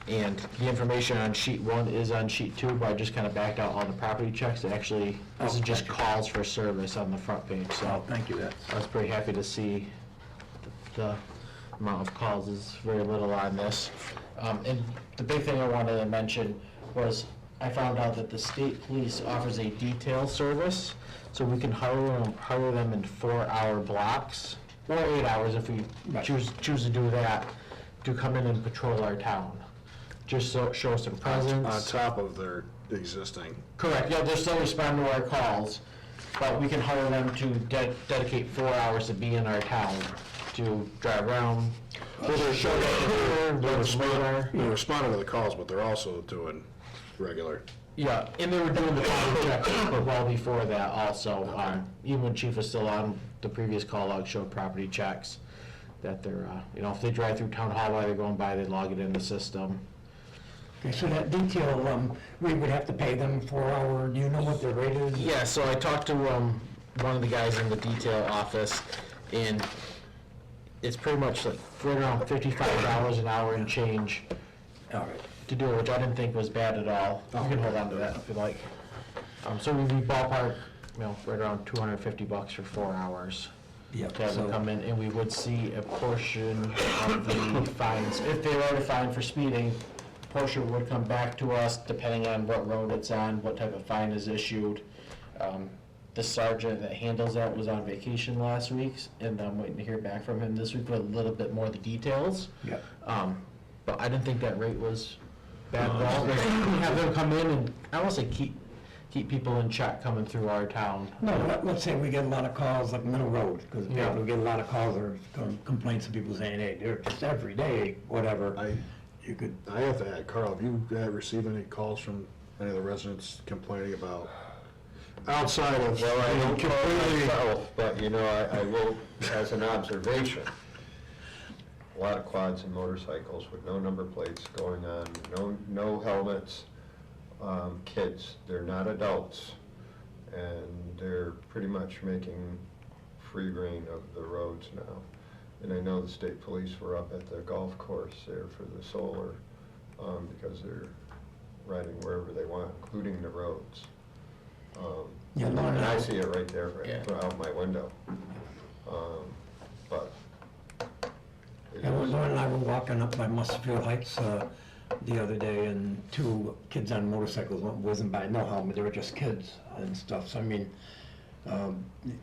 And the information on sheet 1 is on sheet 2, but I just kind of backed out all the property checks. Actually, this is just calls for service on the front page. Oh, So thank you, that's, I was pretty happy to see the amount of calls is very little on this. And the big thing I wanted to mention was I found out that the state police offers a detail service, so we can hire them in 4-hour blocks, or 8 hours if we Right. choose to do that, to come in and patrol our town. Just so show some presence. On top of their existing, Correct, yeah, they're still responding to our calls, but we can hire them to dedicate 4 hours to be in our town, to drive around, they're radar. responding to the calls, but they're also doing regular. Yeah, and they were doing the property checks, but well before that also, even when chief was still on, the previous call log showed property checks, that they're, if they drive through town hall while they're going by, they log it in the system. okay, so that detail, we would have to pay them 4 hour, do you know what their rate is? Yeah, so I talked to one of the guys in the detail office, and it's pretty much like right around $55 an hour and change All right, to do it, which I didn't think was bad at all. You can hold on to that if you like. So we'd be ballpark, right around $250 for 4 hours yep, to have them so, come in, and we would see a portion of the fines. If they were to fine for speeding, a portion would come back to us depending on what road it's on, what type of fine is issued. The sergeant that handles that was on vacation last week, and I'm waiting to hear back from him this week with a little bit more of the details. yep. But I didn't think that rate was bad at all. Like, have them come in and, I want to say keep people in check coming through our town. No, let's say we get a lot of calls like Middle Road, because Yeah. we get a lot of calls or complaints of people saying, hey, they're just every day, whatever. You could, I have to add, Carl, have you received any calls from any of the residents complaining about, outside of, Well, I don't call completely, myself, but I will, as an observation, a lot of quads and motorcycles with no number plates going on, no helmets, kids, they're not adults, and they're pretty much making free rein of the roads now. And I know the state police were up at the golf course there for the solar, because they're riding wherever they want, including the roads. Yeah, And Lauren, I see it right there, Yeah. right out my window. But it Yeah, is- Lauren and I were walking up by Musfield Heights the other day, and two kids on motorcycles went whizzing by, no helmet, they were just kids and stuff. So I mean,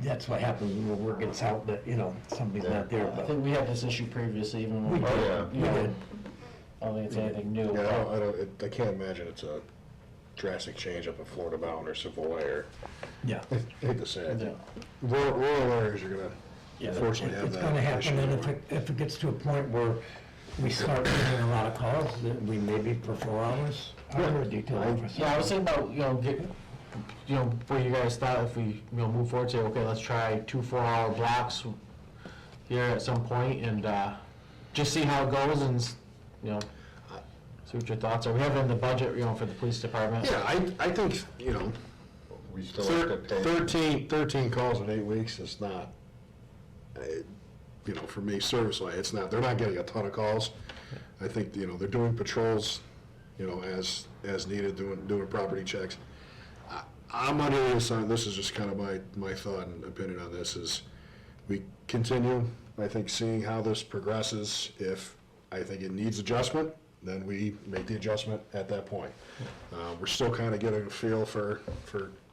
that's what happens when word gets out that, you know, somebody's not there. I But think we had this issue previously, even when we we, did, yeah. we you know, did. I don't think it's anything new. Yeah, I can't imagine it's a drastic change up in Florida bound or Savoy or, Yeah. I hate to say it. Yeah. Rural areas are gonna Yeah, unfortunately have it's that gonna happen, issue. and if it gets to a point where we start getting a lot of calls, then we may be for 4 hours, hire a detail officer. Yeah, I was thinking about, what you guys thought if we, move forward, say, okay, let's try 2 4-hour blocks here at some point and, just see how it goes and, see what your thoughts are. We have it in the budget, for the police department. Yeah, I think, we still have to pay. 13 calls in 8 weeks is not, for me, service-wise, it's not, they're not getting a ton of calls. I think, they're doing patrols, as needed, doing property checks. I'm under the assumption, this is just kind of my thought and opinion on this, is we continue, I think, seeing how this progresses. If I think it needs adjustment, then we make the adjustment at that point. We're still kind of getting a feel for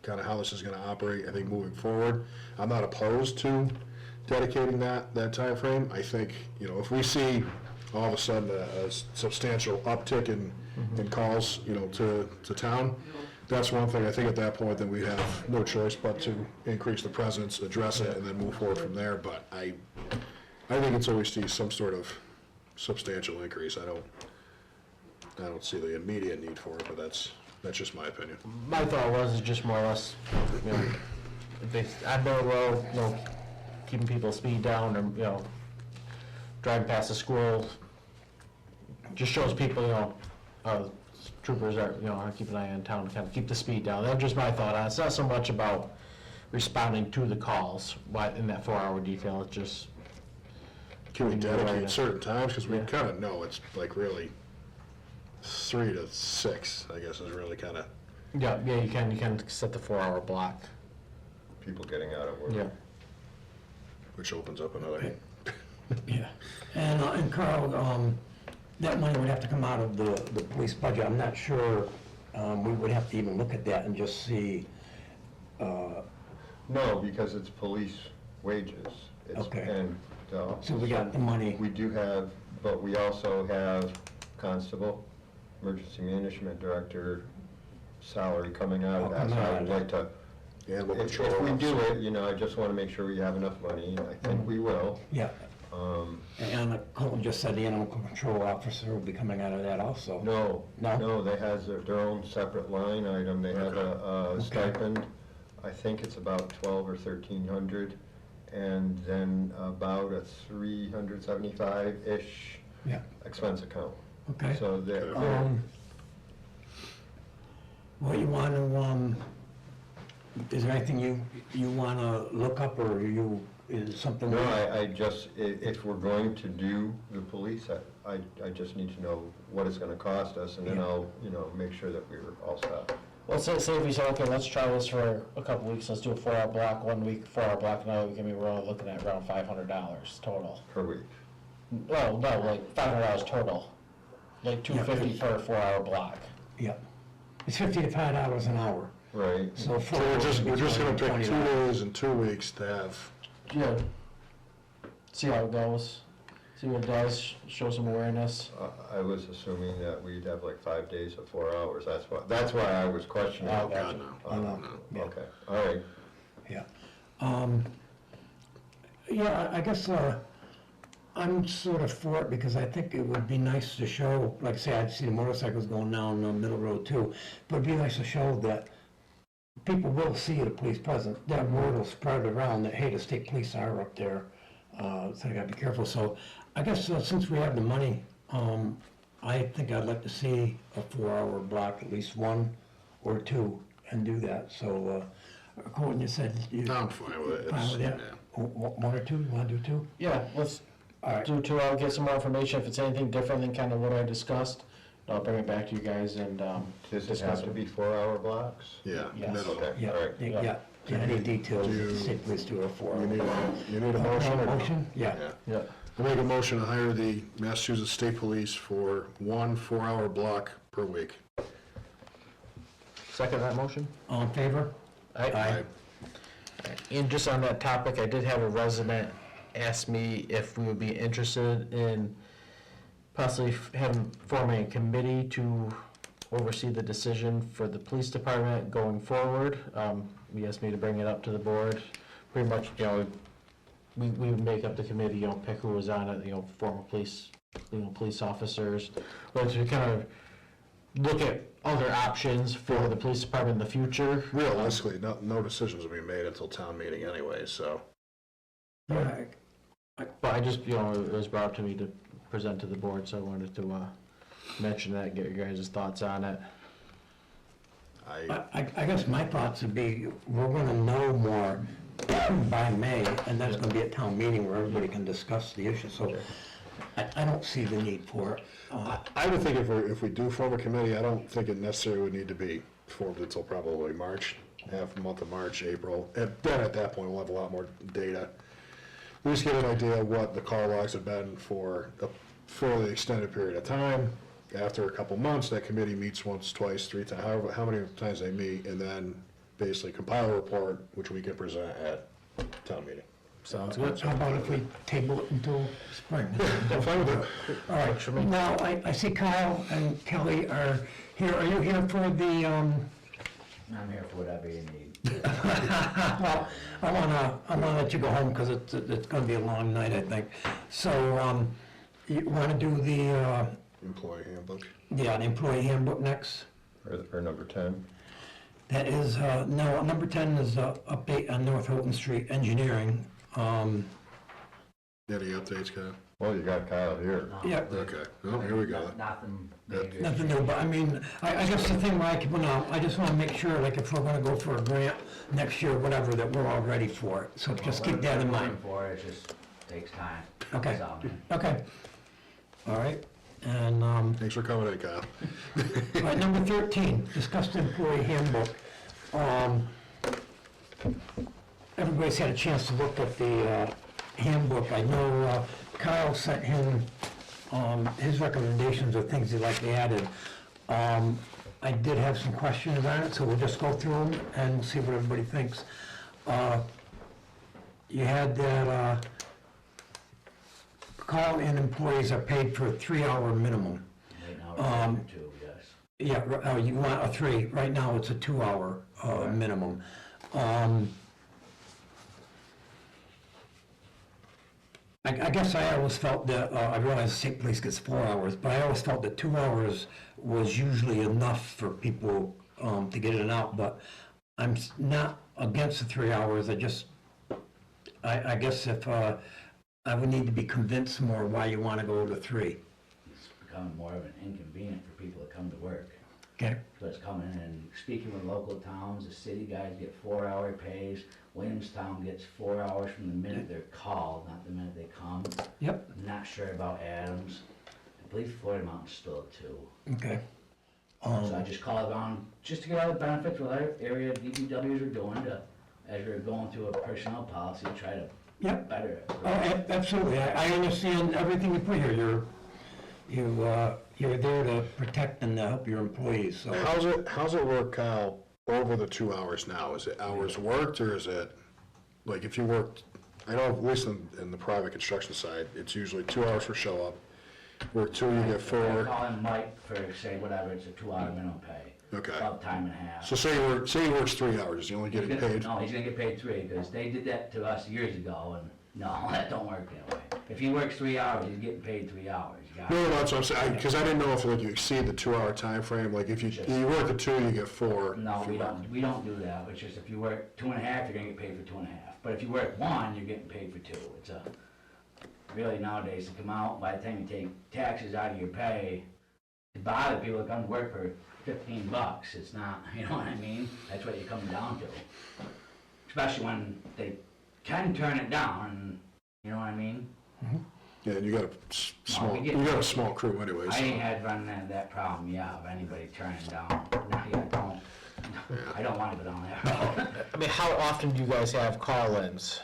kind of how this is going to operate, I think, moving forward. I'm not opposed to dedicating that timeframe. I think, if we see all of a sudden a substantial uptick in calls, to town, that's one thing. I think at that point, then we have no choice but to increase the presence, address it, and then move forward from there. But I think it's always see some sort of substantial increase. I don't see the immediate need for it, but that's just my opinion. My thought was just more or less, if they, on Middle Road, keeping people's speed down or, driving past the school, just shows people, troopers are, keep an eye on town to kind of keep the speed down. That's just my thought on it. It's not so much about responding to the calls, but in that 4-hour detail, it's just. Can we Yeah. dedicate certain times? Because we Yeah. kind of know it's like really 3 to 6, I guess, is really kind of, Yeah, you can set the 4-hour block. People getting out of work. Yeah. which opens up another. Yeah, and Carl, that money would have to come out of the police budget. I'm not sure, we would have to even look at that and just see, No, because it's police wages. Okay. And, so we got the money. we do have, but we also have constable, emergency management director salary coming out of that. So I would like to, Animal if control we do officer. it, I just want to make sure we have enough money. I think we will. Yeah, Um, and Colton just said the animal control officer will be coming out of that also. No, No? no, they has their own separate line item. They have a Okay. stipend. I think it's about 12 or 1,300, and then about a 375-ish Yeah, expense account. okay. So they're, What you want to, is there anything you want to look up, or is something? no, I just, if we're going to do the police, I just need to know what it's gonna cost us, and then Yeah. I'll, make sure that we're all set. Well, say if we say, okay, let's try this for a couple weeks, let's do a 4-hour block, 1 week, 4-hour block, another week, we're only looking at around $500 total. Per week. Well, no, like $500 total, like $250 Yeah, per 4-hour block. Yeah, it's $55 an hour, Right. so. So we're just gonna pick 2 $20. days and 2 weeks to have, Yeah. See how it goes, see what it does, show some awareness. I was assuming that we'd have like 5 days of 4 hours. That's why I was questioning. Oh, God, no. I know. Yeah. Okay, all right. Yeah. Yeah, I guess, I'm sort of for it because I think it would be nice to show, like I say, I'd see the motorcycles going down the middle road too, but it'd be nice to show that people will see the police presence. That word will spread around that, hey, the state police are up there, so I gotta be careful. So I guess since we have the money, I think I'd like to see a 4-hour block, at least 1 or 2, and do that. So, Colton, you said you. I'm fine with it. Fine with that? Yeah. One or two, you wanna do two? Yeah, let's All right. do two, I'll get some more information, if it's anything different than kind of what I discussed, I'll bring it back to you guys and, Does it discuss have to it. be 4-hour blocks? Yeah. Yes. minimum. Okay, Yeah, all right. yeah, any details, Do you- state police do it for. You need a motion or no? Motion? Yeah. Yeah. I make a motion to hire the Massachusetts State Police for 1 4-hour block per week. Second that motion? All in favor? Aye. And just on that topic, I did have a resident ask me if we would be interested in possibly forming a committee to oversee the decision for the police department going forward. He asked me to bring it up to the board. Pretty much, we would make up the committee, pick who was on it, former police, police officers, but to kind of look at other options for the police department in the future. Realistically, no decisions will be made until town meeting anyway, so. Yeah, But I just, it was brought up to me to present to the board, so I wanted to mention that, get your guys' thoughts on it. I guess my thoughts would be, we're gonna know more by May, and that's gonna be a town meeting where everybody can discuss the issue, so I don't see the need for it. I would think if we do form a committee, I don't think it necessarily would need to be formed until probably March, half the month of March, April. And then at that point, we'll have a lot more data. We just get an idea of what the call logs have been for a fairly extended period of time. After a couple months, that committee meets once, twice, 3 times, however, how many times they meet, and then basically compile a report, which we can present at town meeting. Sounds good. How about if we table it until spring? I'm fine with it. All right, now, I see Kyle and Kelly are here. Are you here for the, I'm here for whatever you need. well, I wanna let you go home, because it's gonna be a long night, I think. So, you wanna do the, Employee handbook. the employee handbook next? Or number 10? That is, no, number 10 is update on North Houghton Street engineering. Any updates, Kyle? Well, you got Kyle here. Yeah. Okay, well, here we go. Nothing Yep. major. Nothing new, but I mean, I guess the thing, Mike, I just wanna make sure, like, if we're gonna go for a grant next year, whatever, that we're all ready for it. So just keep that in mind. For it, it just takes time. Okay. That's all, man. Okay. All right, and, Thanks for coming in, Kyle. all right, number 13, discuss the employee handbook. Everybody's had a chance to look at the handbook. I know Kyle sent him his recommendations of things he'd like added. I did have some questions on it, so we'll just go through them and see what everybody thinks. You had that call in employees are paid for a 3-hour minimum. Right now, it's 2, yes. Yeah, you want a 3. Right now, it's a 2-hour minimum. I guess I always felt that, I realize the state police gets 4 hours, but I always felt that 2 hours was usually enough for people to get in and out, but I'm not against the 3 hours. I guess if, I would need to be convinced more why you want to go to 3. It's becoming more of an inconvenience for people to come to work. Okay? So it's coming in and speaking with local towns, the city guys get 4-hour pays. Williamstown gets 4 hours from the minute they're called, not the minute they come. Yep. I'm not sure about Adams. I believe Florida Mountain's still at 2. Okay. So I just called on, just to get all the benefits what our area DPWs are doing to, as we're going through a personnel policy, try to Yep. better it. Oh, absolutely. I understand everything you put here. You're there to protect and to help your employees, so. How's it work, Kyle, over the 2 hours now? Is it hours worked, or is it, like, if you worked, I know at least in the private construction side, it's usually 2 hours for show up, work 2, you get I 4. call in Mike for, say, whatever, it's a 2-hour minimum pay. Okay. About time and a half. So say he works 3 hours, is he only getting He's gonna- paid? No, he's gonna get paid 3, because they did that to us years ago, and no, that don't work that way. If he works 3 hours, he's getting paid 3 hours. You got No, it? that's what I'm saying, because I didn't know if, like, you exceed the 2-hour time frame. Like, if you work the 2, you get 4. No, If you we work- don't do that, it's just if you work 2.5, you're gonna get paid for 2.5. But if you work 1, you're getting paid for 2. It's really nowadays to come out, by the time you take taxes out of your pay, to bother people to come to work for $15, it's not, you know what I mean? That's what you're coming down to. Especially when they can turn it down, you know what I mean? Yeah, and you got a small crew anyway, I so. ain't had run into that problem, yeah, of anybody turning down. Not yet, don't. I don't wanna go down that road. I mean, how often do you guys have call-ins?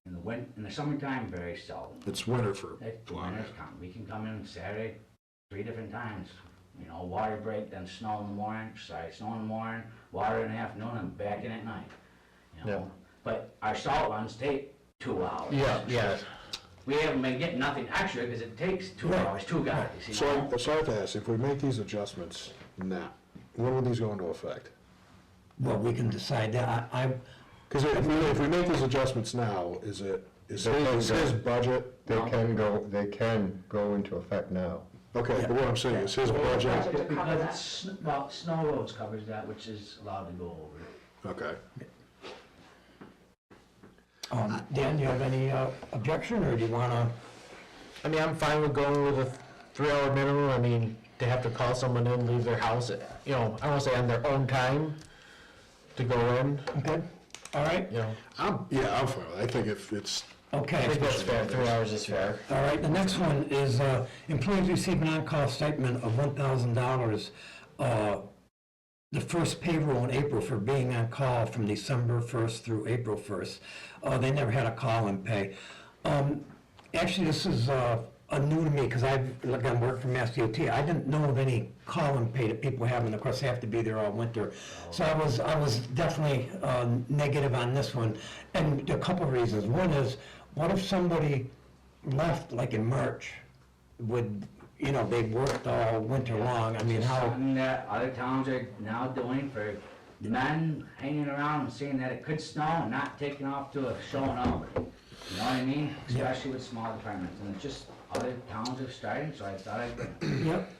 In the summertime, very seldom. It's winter for It's Long winter's come, we can come in Saturday, 3 different times. You know, water break, then snow in the morning, snow in the morning, water in the afternoon, and back in at night. You know, but our salt runs take 2 hours. Yeah. We haven't been getting nothing extra, because it takes 2 hours, 2 guys, you So know? I have to ask, if we make these adjustments now, when will these go into effect? Well, we can decide that. Because if we make these adjustments now, is his budget? They can go into effect now. Okay, but what I'm saying is his budget, Because it's, well, snow roads covers that, which is allowed to go over. okay. Dan, do you have any objection, or do you want to? I mean, I'm fine with going with a 3-hour minimum. I mean, to have to call someone in, leave their house, you know, I don't want to say on their own time to go in, Okay, all right, you know. I'm fine with it. I think if it's, I okay. think that's fair, 3 hours is fair. All right, the next one is employees receive an on-call stipend of $1,000 the first payroll in April for being on call from December 1st through April 1st. They never had a call-in pay. Actually, this is new to me, because I've worked for Mass DOT. I didn't know of any call-in pay that people have, and of course, they have to be there all winter. So I was definitely negative on this one, and a couple of reasons. One is, what if somebody left, like in March, they worked all winter long? I mean, how? Something that other towns are now doing for men hanging around and seeing that it could snow and not taking off to showing up. You know what I mean? Especially with small departments, and it's just, other towns are starting, so I thought I'd, Yep.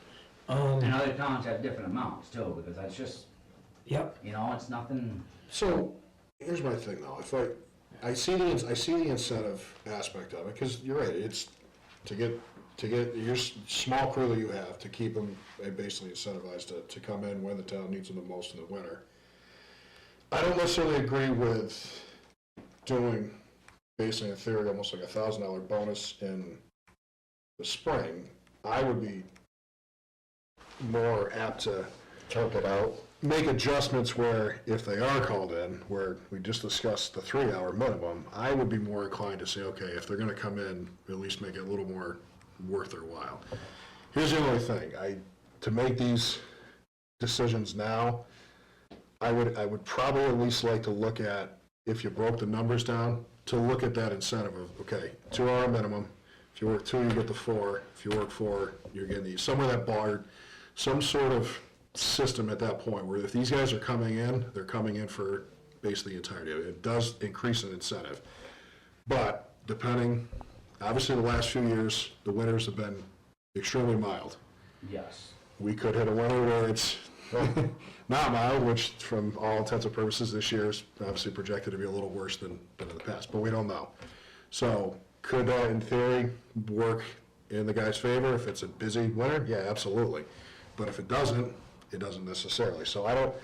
and other towns have different amounts too, because that's just, Yep. you know, it's nothing. so, here's my thing though, if I see the incentive aspect of it, because you're right, it's to get your small crew that you have, to keep them basically incentivized to come in when the town needs them the most in the winter. I don't necessarily agree with doing, basically in theory, almost like $1,000 bonus in the spring. I would be more apt to Chunk it out. make adjustments where, if they are called in, where we just discussed the 3-hour minimum, I would be more inclined to say, okay, if they're gonna come in, at least make it a little more worth their while. Here's the only thing, to make these decisions now, I would probably at least like to look at, if you broke the numbers down, to look at that incentive of, okay, 2-hour minimum, if you work 2, you get the 4, if you work 4, you're getting somewhere that bar, some sort of system at that point, where if these guys are coming in, they're coming in for basically the entirety of it. It does increase an incentive. But depending, obviously the last few years, the winters have been extremely mild. Yes. We could hit a winter where it's not mild, which from all intents and purposes this year is obviously projected to be a little worse than in the past, but we don't know. So could that in theory work in the guy's favor if it's a busy winter? Yeah, absolutely. But if it doesn't necessarily. So I don't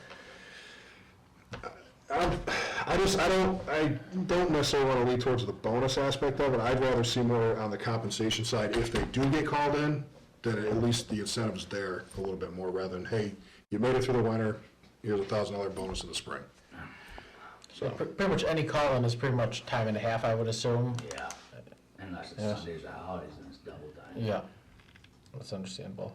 necessarily want to lean towards the bonus aspect of it. I'd rather see more on the compensation side. If they do get called in, then at least the incentive's there a little bit more, rather than, hey, you made it through the winter, here's a $1,000 bonus in the spring. So, Pretty much any call-in is pretty much time and a half, I would assume. Yeah, unless it's Yeah. Sundays or holidays and it's double time. Yeah, that's understandable.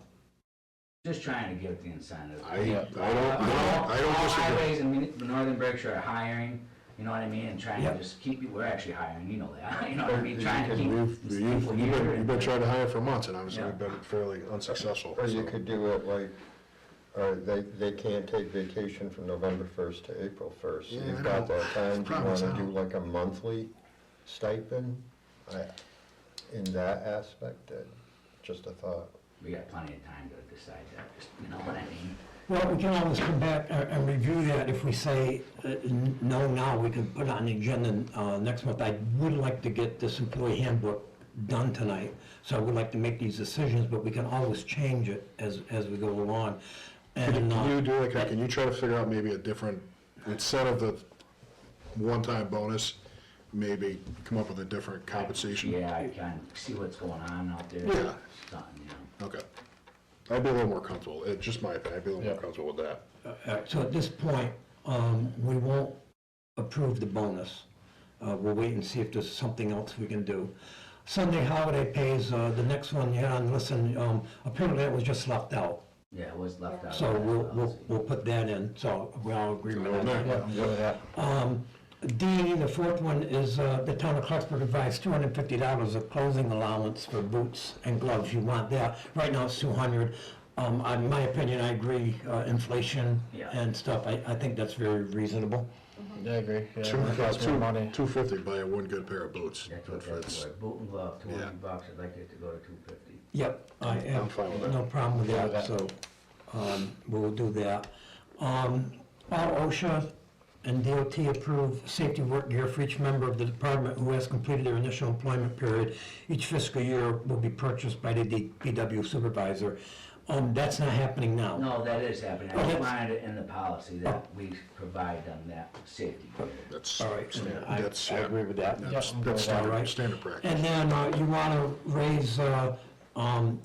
Just trying to give the incentive. I Yeah. don't All disagree. highways in northern Berkshire are hiring, you know what I mean, and trying to Yep. just keep, we're actually hiring, you know that, you know what I mean, trying to keep You've people here. been trying to hire for months, and obviously Yeah. we've been fairly unsuccessful. Or you so. could do it like, or they can't take vacation from November 1st to April 1st. Yeah, I You've got know. that time, do you Problem's wanna out. do like a monthly stipend? In that aspect, just a thought. We got plenty of time to decide that, just, you know what I mean? Well, we can always come back and review that. If we say no now, we can put it on the agenda next month. I would like to get this employee handbook done tonight, so I would like to make these decisions, but we can always change it as we go along. And, Can you do can you try to figure out maybe a different, instead of the one-time bonus, maybe come up with a different compensation? Yeah, I can see what's going on out there. Yeah. Something, you know. Okay. I'd be a little more comfortable, it's just my opinion, I'd be a little more comfortable with that. So at this point, we won't approve the bonus. We'll wait and see if there's something else we can do. Sunday holiday pays, the next one you had on, listen, apparently that was just left out. Yeah, it was left out. So we'll put that in, so we all agree with that. Yeah, I'm good with that. D, the fourth one is, the town of Clarksburg advised $250 of clothing allowance for boots and gloves. You want that. Right now it's $200. In my opinion, I agree, inflation Yeah. and stuff, I think that's very reasonable. Yeah, I agree. Yeah, Two- it costs more money. $250 buy one good pair of boots. That's That what that's fits. for. Boot and glove, Yeah. $200, I'd like it to go to $250. Yep, I I'm have fine with that. no problem with Yeah, that, so, we'll do that. All OSHA and DOT approve safety work gear for each member of the department who has completed their initial employment period. Each fiscal year will be purchased by the DPW supervisor. That's not happening now. No, that is happening. Oh, I just that's- wanted it in the policy that we provide them that safety gear. That's, All right, that's, I agree with that. that's, Yeah, I'm that's good with that. standard, standard practice. And then you want to raise,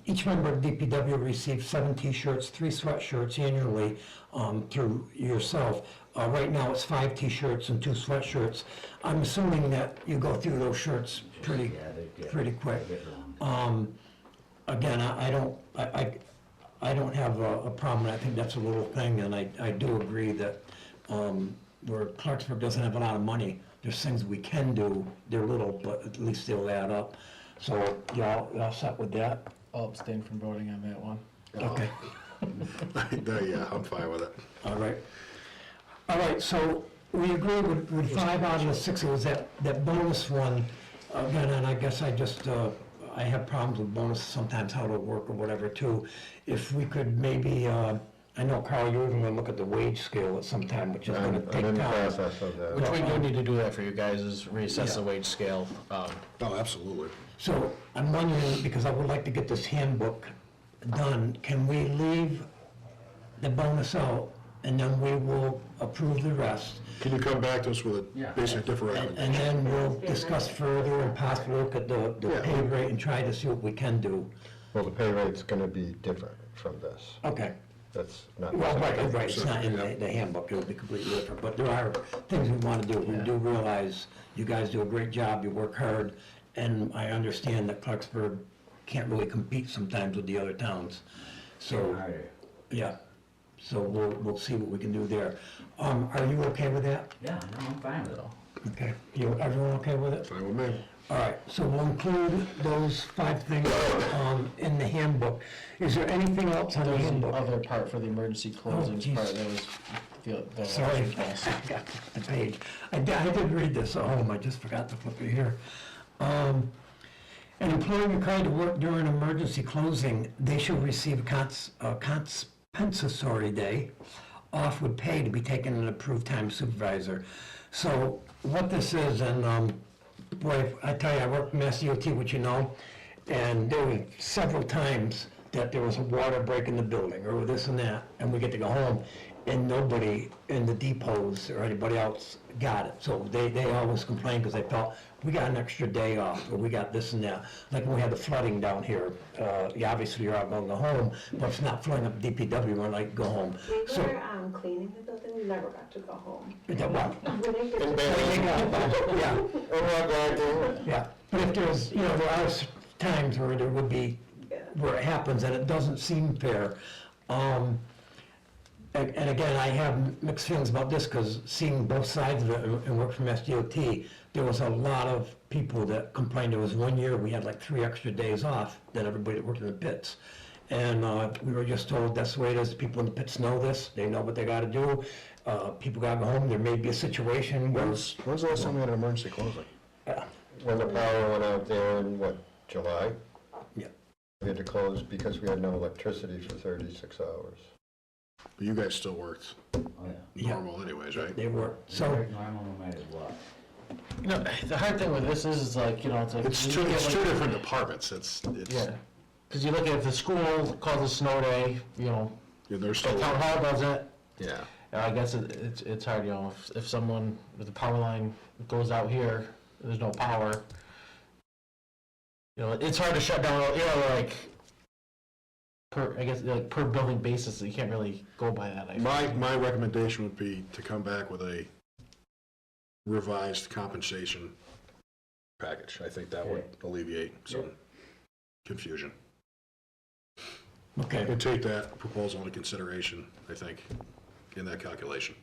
each member of DPW receives 7 T-shirts, 3 sweatshirts annually through yourself. Right now, it's 5 T-shirts and 2 sweatshirts. I'm assuming that you go through those shirts pretty Yeah, they get- pretty quick. they get long. Again, I don't have a problem, I think that's a little thing, and I do agree that where Clarksburg doesn't have a lot of money, there's things we can do, they're little, but at least they'll add up. So y'all set with that? I'll abstain from voting on that one. Okay, Yeah, I'm fine with it. all right. All right, so we agree with 5 out of the 6, it was that bonus one, again, and I guess I just, I have problems with bonus sometimes, how to work or whatever too. If we could maybe, I know Carl, you're even gonna look at the wage scale at some time, which is gonna I'm take in the time. process of that. Which we do need to do that for you guys, is reassess the wage scale. Oh, absolutely. So I'm wondering, because I would like to get this handbook done, can we leave the bonus out and then we will approve the rest? Can you come back to us with Yeah. a basic differential? And then we'll discuss further and possibly look at the Yeah. pay rate and try to see what we can do. Well, the pay rate's gonna be different from this. Okay. That's not. Well, right, it's not in the handbook, it'll be completely different, but there are things we want to do. We do realize you guys do a great job, you work hard, and I understand that Clarksburg can't really compete sometimes with the other towns. So, Harder. yeah, so we'll see what we can do there. Are you okay with that? Yeah, no, I'm fine with it. Okay, everyone okay with it? Fine with me. All right, so we'll include those 5 things in the handbook. Is there anything else on the There's the handbook? other part for the emergency closings geez. part, that was, the Sorry, I got the page. I did read this at home, I just forgot to flip it here. An employee required to work during emergency closing, they shall receive a compensatory day off with pay to be taken an approved time supervisor. So what this is, and boy, I tell you, I worked in Mass DOT, which you know, and there were several times that there was a water break in the building, or this and that, and we get to go home, and nobody in the depots or anybody else got it. So they always complained because they felt, we got an extra day off, or we got this and that. Like when we had the flooding down here, yeah, obviously you're all going to go home, but it's not flooding up DPW, we're like, go home. We So, were cleaning the building, we never got to go home. that what? We didn't get to Yeah, yeah, but if there's, there are times where there would be, where it happens and it doesn't seem fair. And again, I have mixed feelings about this because seeing both sides of it and work from SDOT, there was a lot of people that complained. There was one year we had like 3 extra days off than everybody that worked in the pits. And we were just told that's the way it is. People in the pits know this. They know what they got to do. People got to go home. There may be a situation where... When's the last time we had an emergency closing? When the power went out there in, July? Yeah. We had to close because we had no electricity for 36 hours. But you guys still worked Oh, yeah. normal anyways, right? They were, so, Very normal no matter what. The hard thing with this is like, it's like. It's you two, look at, it's like- two different departments, it's, Yeah, because you look at if the school calls a snow day, yeah, they're the still, town hall does it. yeah. I guess it's hard, if someone with a power line goes out here, there's no power. You know, it's hard to shut down, you know, like, I guess, like, per building basis, you can't really go by that. I think. My recommendation would be to come back with a revised compensation package. I think that would alleviate some confusion. Okay. And take that proposal into consideration, I think, in that calculation.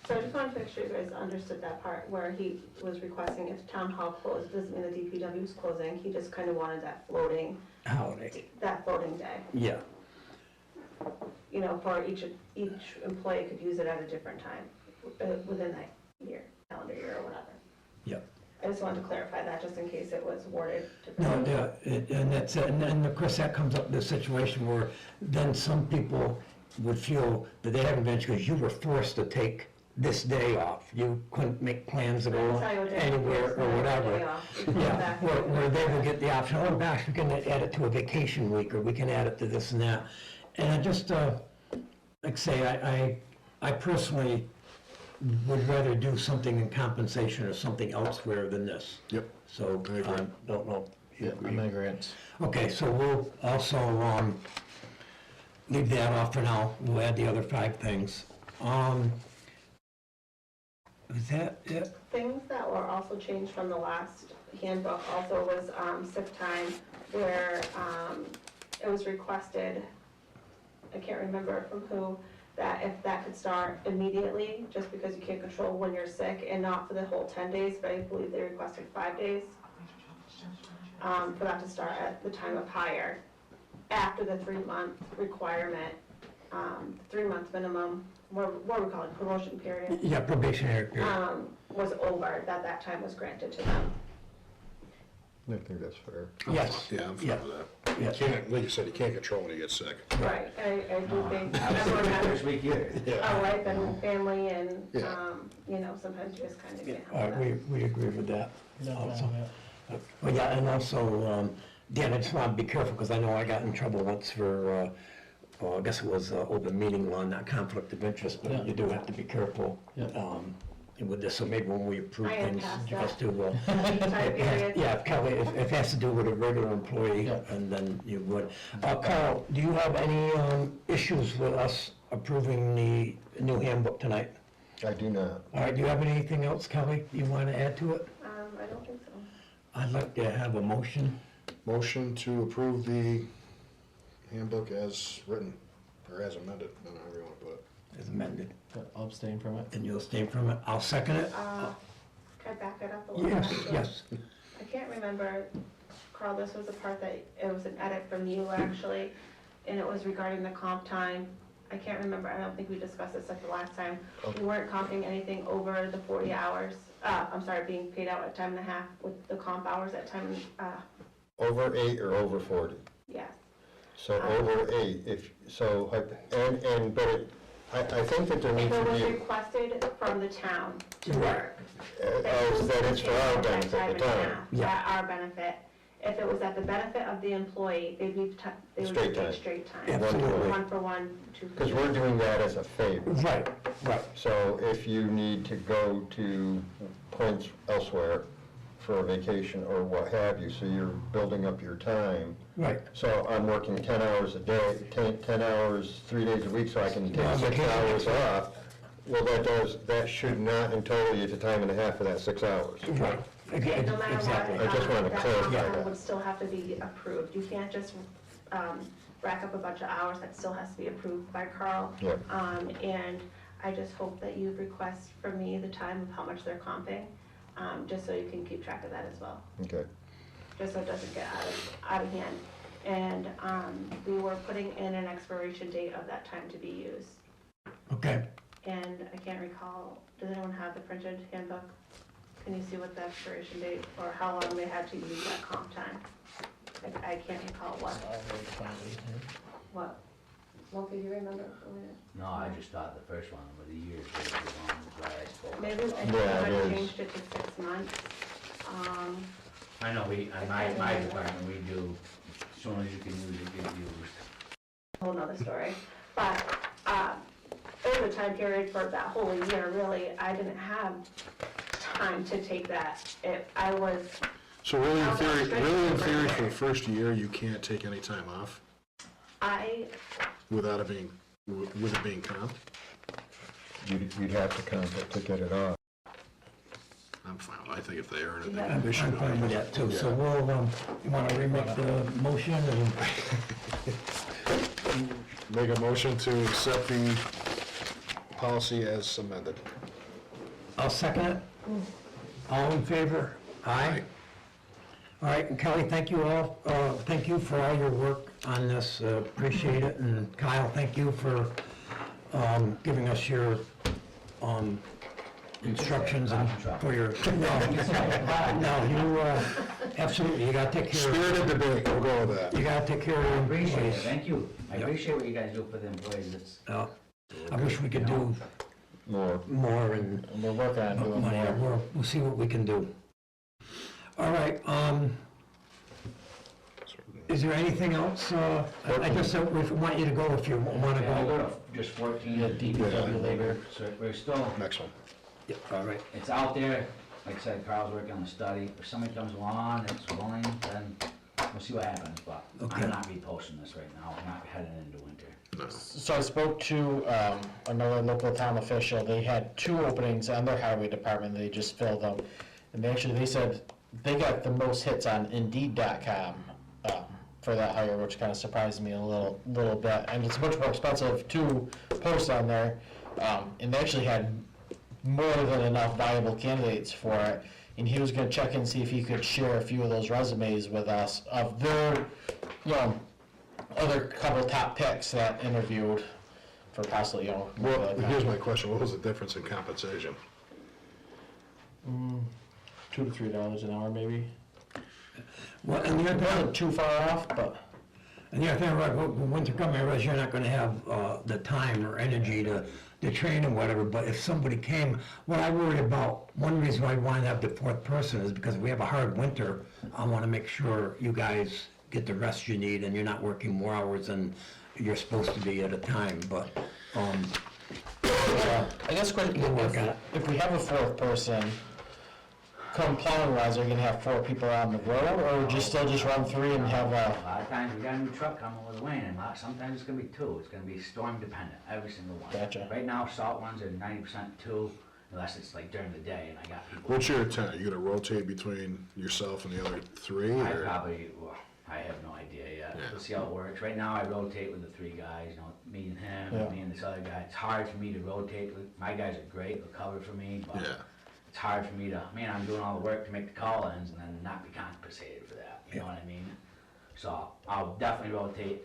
So I just wanted to make sure you guys understood that part where he was requesting if town hall closed, doesn't mean the DPW is closing, he just kind of wanted that floating Holiday. day. Yeah. You know, for each employee could use it at a different time within that year, calendar year or whatever. Yeah. I just wanted to clarify that just in case it was worded No, differently. and that's, and of course, that comes up in the situation where then some people would feel that they haven't been, because you were forced to take this day off. You couldn't make plans to go That's how you did it. anywhere or Day whatever. off. You come Yeah, back. where they will get the option, oh gosh, we can add it to a vacation week, or we can add it to this and that. And I just, like I say, I personally would rather do something in compensation or something elsewhere than this. Yep. So, I agree. don't know. Yeah, I'm in agreement. Okay, so we'll also, leave that off for now. We'll add the other 5 things. Is that it? Things that were also changed from the last handbook also was sick time, where it was requested, I can't remember from who, that if that could start immediately, just because you can't control when you're sick, and not for the whole 10 days, but I believe they requested 5 days, for that to start at the time of hire, after the 3-month requirement, 3-month minimum, what we call it, promotion period, Yeah, probationary period. was over, that time was granted to them. I think that's fair. Yes. Yeah, I'm Yeah. fine with that. Yeah. You can't, like you said, you can't control when you get sick. Right, I do think, I was everyone thinking has this week either. a life and family, and, Yeah. you know, sometimes you just kind of can't All help right, that. we agree with that. Also. Yeah. Well, yeah, and also, Dan, I just want to be careful, because I know I got in trouble once for, well, I guess it was open meeting law, not conflict of interest, Yeah. but you do have to be careful Yeah. with this, so maybe when we approve I am things, past just that. to, Time period. yeah, Kelly, if it has to do with a regular employee, Yeah. and then you would. Carl, do you have any issues with us approving the new handbook tonight? I do not. All right, do you have anything else, Kelly, you want to add to it? I don't think so. I'd like to have a motion. Motion to approve the handbook as written, or as amended, I don't know how you want to put it. As amended, I'll abstain from it. and you'll abstain from it. I'll second it. Can I back it up a little? Yes, actually? yes. I can't remember, Carl, this was the part that, it was an edit from you actually, and it was regarding the comp time. I can't remember, I don't think we discussed this like the last time. We weren't comping anything over the 40 hours, I'm sorry, being paid out at time and a half with the comp hours at time, Over 8 or over 40? yes. So over 8, but I think that there If needs it to was be, requested from the town to Right. work. that it's for our benefit, Time the and a town. half, Yeah. At our benefit. If it was at the benefit of the employee, they would Straight take time. straight time. Absolutely. 1 for 1, 2 for 2. Because we're doing that as a favor. Right, right. So if you need to go to points elsewhere for a vacation or what have you, so you're building up your time. Right. So I'm working 10 hours a day, 10 hours, 3 days a week, so I can Yeah, take 6 vacation. hours off. Well, that should not entail you to time and a half for that 6 hours. Right. No matter what, Exactly. I just wanted to that clarify comp that. would still have to be approved. You can't just rack up a bunch of hours, that still has to be approved by Carl. Yep. And I just hope that you request for me the time of how much they're comping, just so you can keep track of that as well, Okay. just so it doesn't get out of hand. And we were putting in an expiration date of that time to be used. Okay. And I can't recall, does anyone have the printed handbook? Can you see what the expiration date, or how long they had to use that comp time? I can't recall what did you remember? No, I just thought the first one with the years was too long, that's why I spoke. Maybe I think Yeah, I it is. changed it to 6 months. I know, in my department, we do, as soon as you can use it, get used. Whole nother story. But there was a time period for that whole year, really, I didn't have time to take that. I was, So really in theory, for the first year, you can't take any time off without it being, with it being comped? You'd have to comp it to get it off. I'm fine. I think if they earn it, Yeah. they should. I'm fine with that too, so we'll, you wanna remake the motion and Make a motion to accept the policy as amended. I'll second it. All in favor? Aye. All right, and Kelly, thank you all, thank you for all your work on this, appreciate it, and Kyle, thank you for, giving us your, instructions and for your, no, you, absolutely, you gotta take care of, Spirited debate, we'll go with that. you gotta take care of your Appreciate it, employees. thank you. I appreciate what you guys do for the employees, it's, I wish we could do More. more and And we're working on doing money, more. we'll see what we can do. All right, is there anything else? I just want you to go if you wanna I go. go to just 14, Yeah, DPW labor. so we're still, Next one. Yeah, all right. it's out there, like I said, Carl's working on the study, if somebody comes along that's willing, then we'll see what happens, but Okay. I'm not reposting this right now, we're not heading into winter. So I spoke to another local town official. They had 2 openings on their highway department. They just filled them. And they said they got the most hits on Indeed.com for that hire, which kind of surprised me a little bit. And it's much more expensive to post on there. And they actually had more than enough viable candidates for it. And he was going to check and see if he could share a few of those resumes with us of their, other couple top picks that interviewed for possibly, Well, here's my question, what was the difference in compensation? $2 to $3 an hour, maybe. Well, and the other Wasn't thing, too far off, but and the other thing, right, when winter comes, I realize you're not gonna have, the time or energy to train and whatever, but if somebody came, what I worry about, one reason why I want to have the 4th person is because if we have a hard winter, I wanna make sure you guys get the rest you need and you're not working more hours than you're supposed to be at a time, but, I guess question, We'll work on it. if we have a 4th person, come plowing wise, are you gonna have 4 people on the road, or would you still just run 3 and have A a? lot of times we got a new truck coming with a lane, and sometimes it's gonna be 2, it's gonna be storm dependent, every single one. Gotcha. Right now, salt ones are 90% 2, unless it's like during the day, and I got people. What's your intent? Are you gonna rotate between yourself and the other 3, I or? probably, well, I have no idea yet. Yeah. We'll see how it works. Right now, I rotate with the 3 guys, me and him, Yeah. me and this other guy. It's hard for me to rotate with, my guys are great, they'll cover for me, but Yeah. it's hard for me to, I'm doing all the work to make the call-ins and then not be compensated for that, you know what I mean? So, I'll definitely rotate.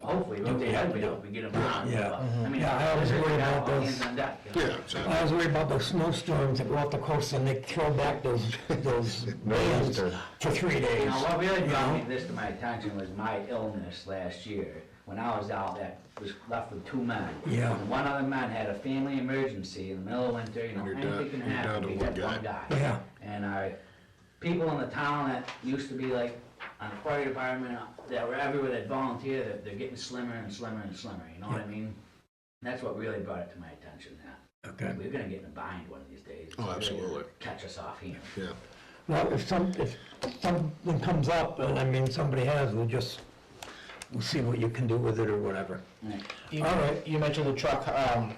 Hopefully rotate everybody if we get them on. Yeah. but, Yeah, I always worry about those. hands on deck, you know? Yeah, exactly. I was worried about those snowstorms that go off the coast and they throw back those bands for 3 days. Now, what really you brought know? me this to my attention was my illness last year, when I was out, that was left with 2 men. Yeah. And one other man had a family emergency in the middle of winter, And you're anything can down- you're down happen, to we one had guy. one guy. Yeah. And people in the town that used to be like, on the fire department, that were everywhere that volunteer, they're getting slimmer and slimmer and slimmer, you know what I mean? That's what really brought it to my attention, that Okay. we're gonna get in a bind one of these days. It's Oh, really gonna absolutely. Catch us off here. Yeah. Well, if something comes up, and somebody has, we'll see what you can do with it or whatever. You, All right. You mentioned the truck.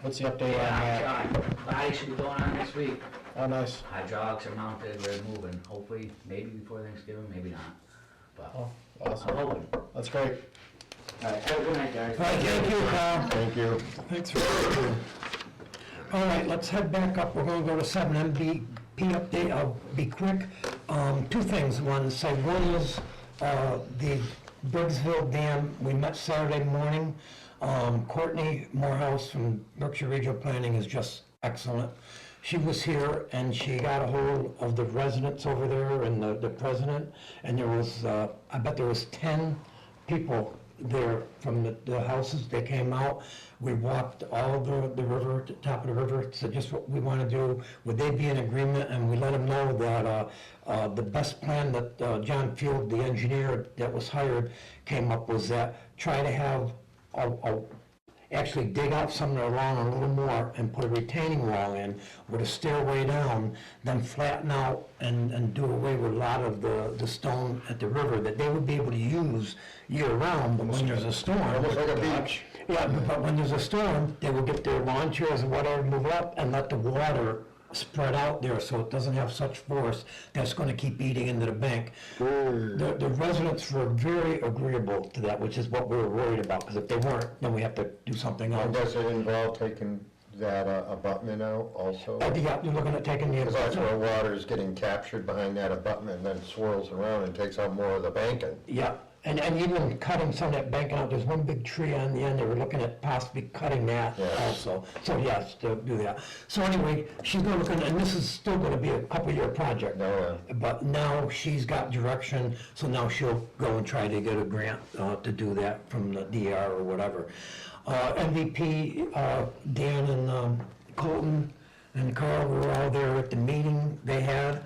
What's the update on that? Yeah, body should be going on next week. Oh, nice. Hydraulics are mounted, we're moving, hopefully, maybe before Thanksgiving, maybe not. But Oh, I'm awesome. hoping. That's great. All right, have a good night, guys. All right, thank you, Kyle. Thank you. Thanks for All right, let's head back up. We're gonna go to 7 MVP update. I'll be quick. 2 things. One is, the Briggsville Dam. We met Saturday morning. Courtney Morehouse from Berkshire Regional Planning is just excellent. She was here and she got a hold of the residents over there and the president, and there was, I bet there was 10 people there from the houses. They came out. We walked all the river, the top of the river, said just what we want to do. Would they be in agreement? And we let them know that the best plan that John Field, the engineer that was hired, came up was that try to have actually dig out some of the lawn a little more and put a retaining wall in with a stairway down, then flatten out and do away with a lot of the stone at the river that they would be able to use year-round, but when there's a storm. Almost like a beach. Yeah, but when there's a storm, they will get their lawn chairs or whatever, move up and let the water spread out there so it doesn't have such force that's gonna keep eating into the bank. The residents were very agreeable to that, which is what we were worried about, because if they weren't, then we have to do something And else. does it involve taking that abutment out also? Yeah, you're looking at taking the. Because that's where water is getting captured behind that abutment and then swirls around and takes out more of the banking. Yeah, and even cutting some of that banking out, there's one big tree on the end, they were looking at possibly cutting that Yeah. also. So yes, to do that. So anyway, she's gonna look, and this is still gonna be a couple-year project. No, But now she's got direction, so now she'll go and try to get a grant to do that from the DR or whatever. MVP, Dan and Colton and Carl were all there at the meeting they had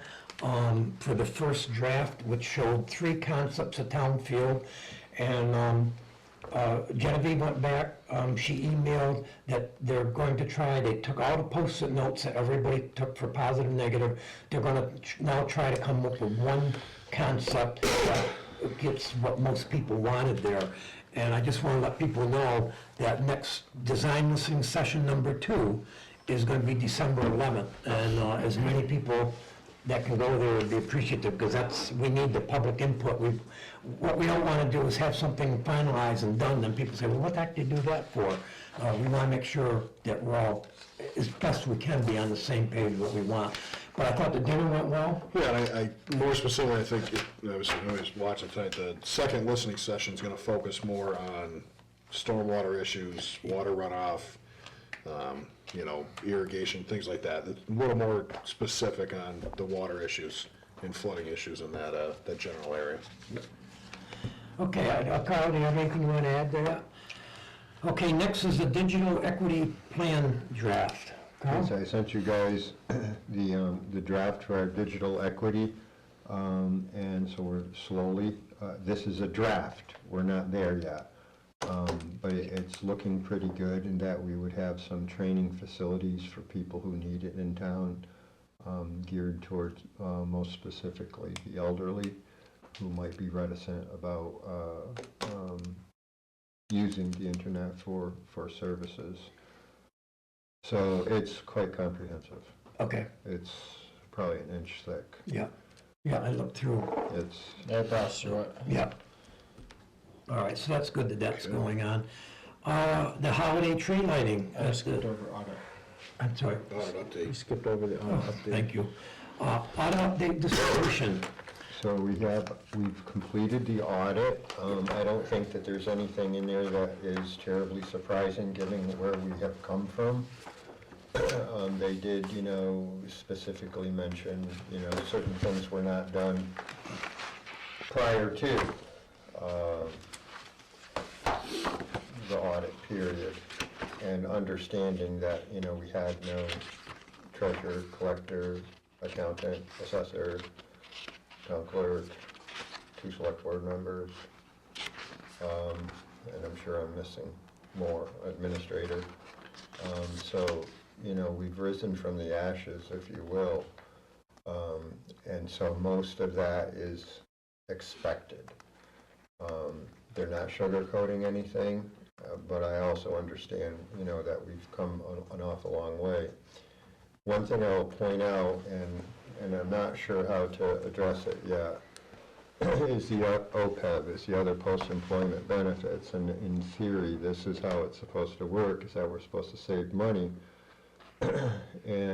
for the first draft, which showed 3 concepts of town field. And Genevieve went back, she emailed that they're going to try, they took all the post-it notes that everybody took for positive, negative. They're gonna now try to come up with one concept that gets what most people wanted there. And I just want to let people know that next design listening session number 2 is going to be December 11th. And as many people that can go there would be appreciative, because we need the public input. What we don't want to do is have something finalized and done, then people say, well, what the heck did you do that for? We want to make sure that we're all, as best we can, be on the same page what we want. But I thought the dinner went well. Yeah, and I more specifically, I think, I was watching tonight, the second listening session is gonna focus more on stormwater issues, water runoff, irrigation, things like that. It's a little more specific on the water issues and flooding issues in that general area. Okay, Carl, do you have anything you want to add to that? Okay, next is the digital equity plan draft. Carl? yes, I sent you guys the draft for our digital equity, and so we're slowly, this is a draft, we're not there yet. But it's looking pretty good in that we would have some training facilities for people who need it in town, geared towards most specifically the elderly who might be reticent about using the internet for services. So it's quite comprehensive. Okay, It's probably an inch thick. yeah, I looked through, It's, I browsed through it. yeah. All right, so that's good that that's going on. The holiday tree lighting. I skipped over audit. I'm sorry. Audit We update. skipped over the audit update. Thank you. Audit update distribution. so we've completed the audit. I don't think that there's anything in there that is terribly surprising, given where we have come from. They did, specifically mention, certain things were not done prior to the audit period, and understanding that, we had no treasurer, collector, accountant, assessor, town clerk, 2 select board members, and I'm sure I'm missing more, administrator. So, we've risen from the ashes, if you will, and so most of that is expected. They're not sugarcoating anything, but I also understand, that we've come an awful long way. One thing I'll point out, and I'm not sure how to address it yet, is the OPEB, is the other post-employment benefits, and in theory, this is how it's supposed to work, is that we're supposed to save money, and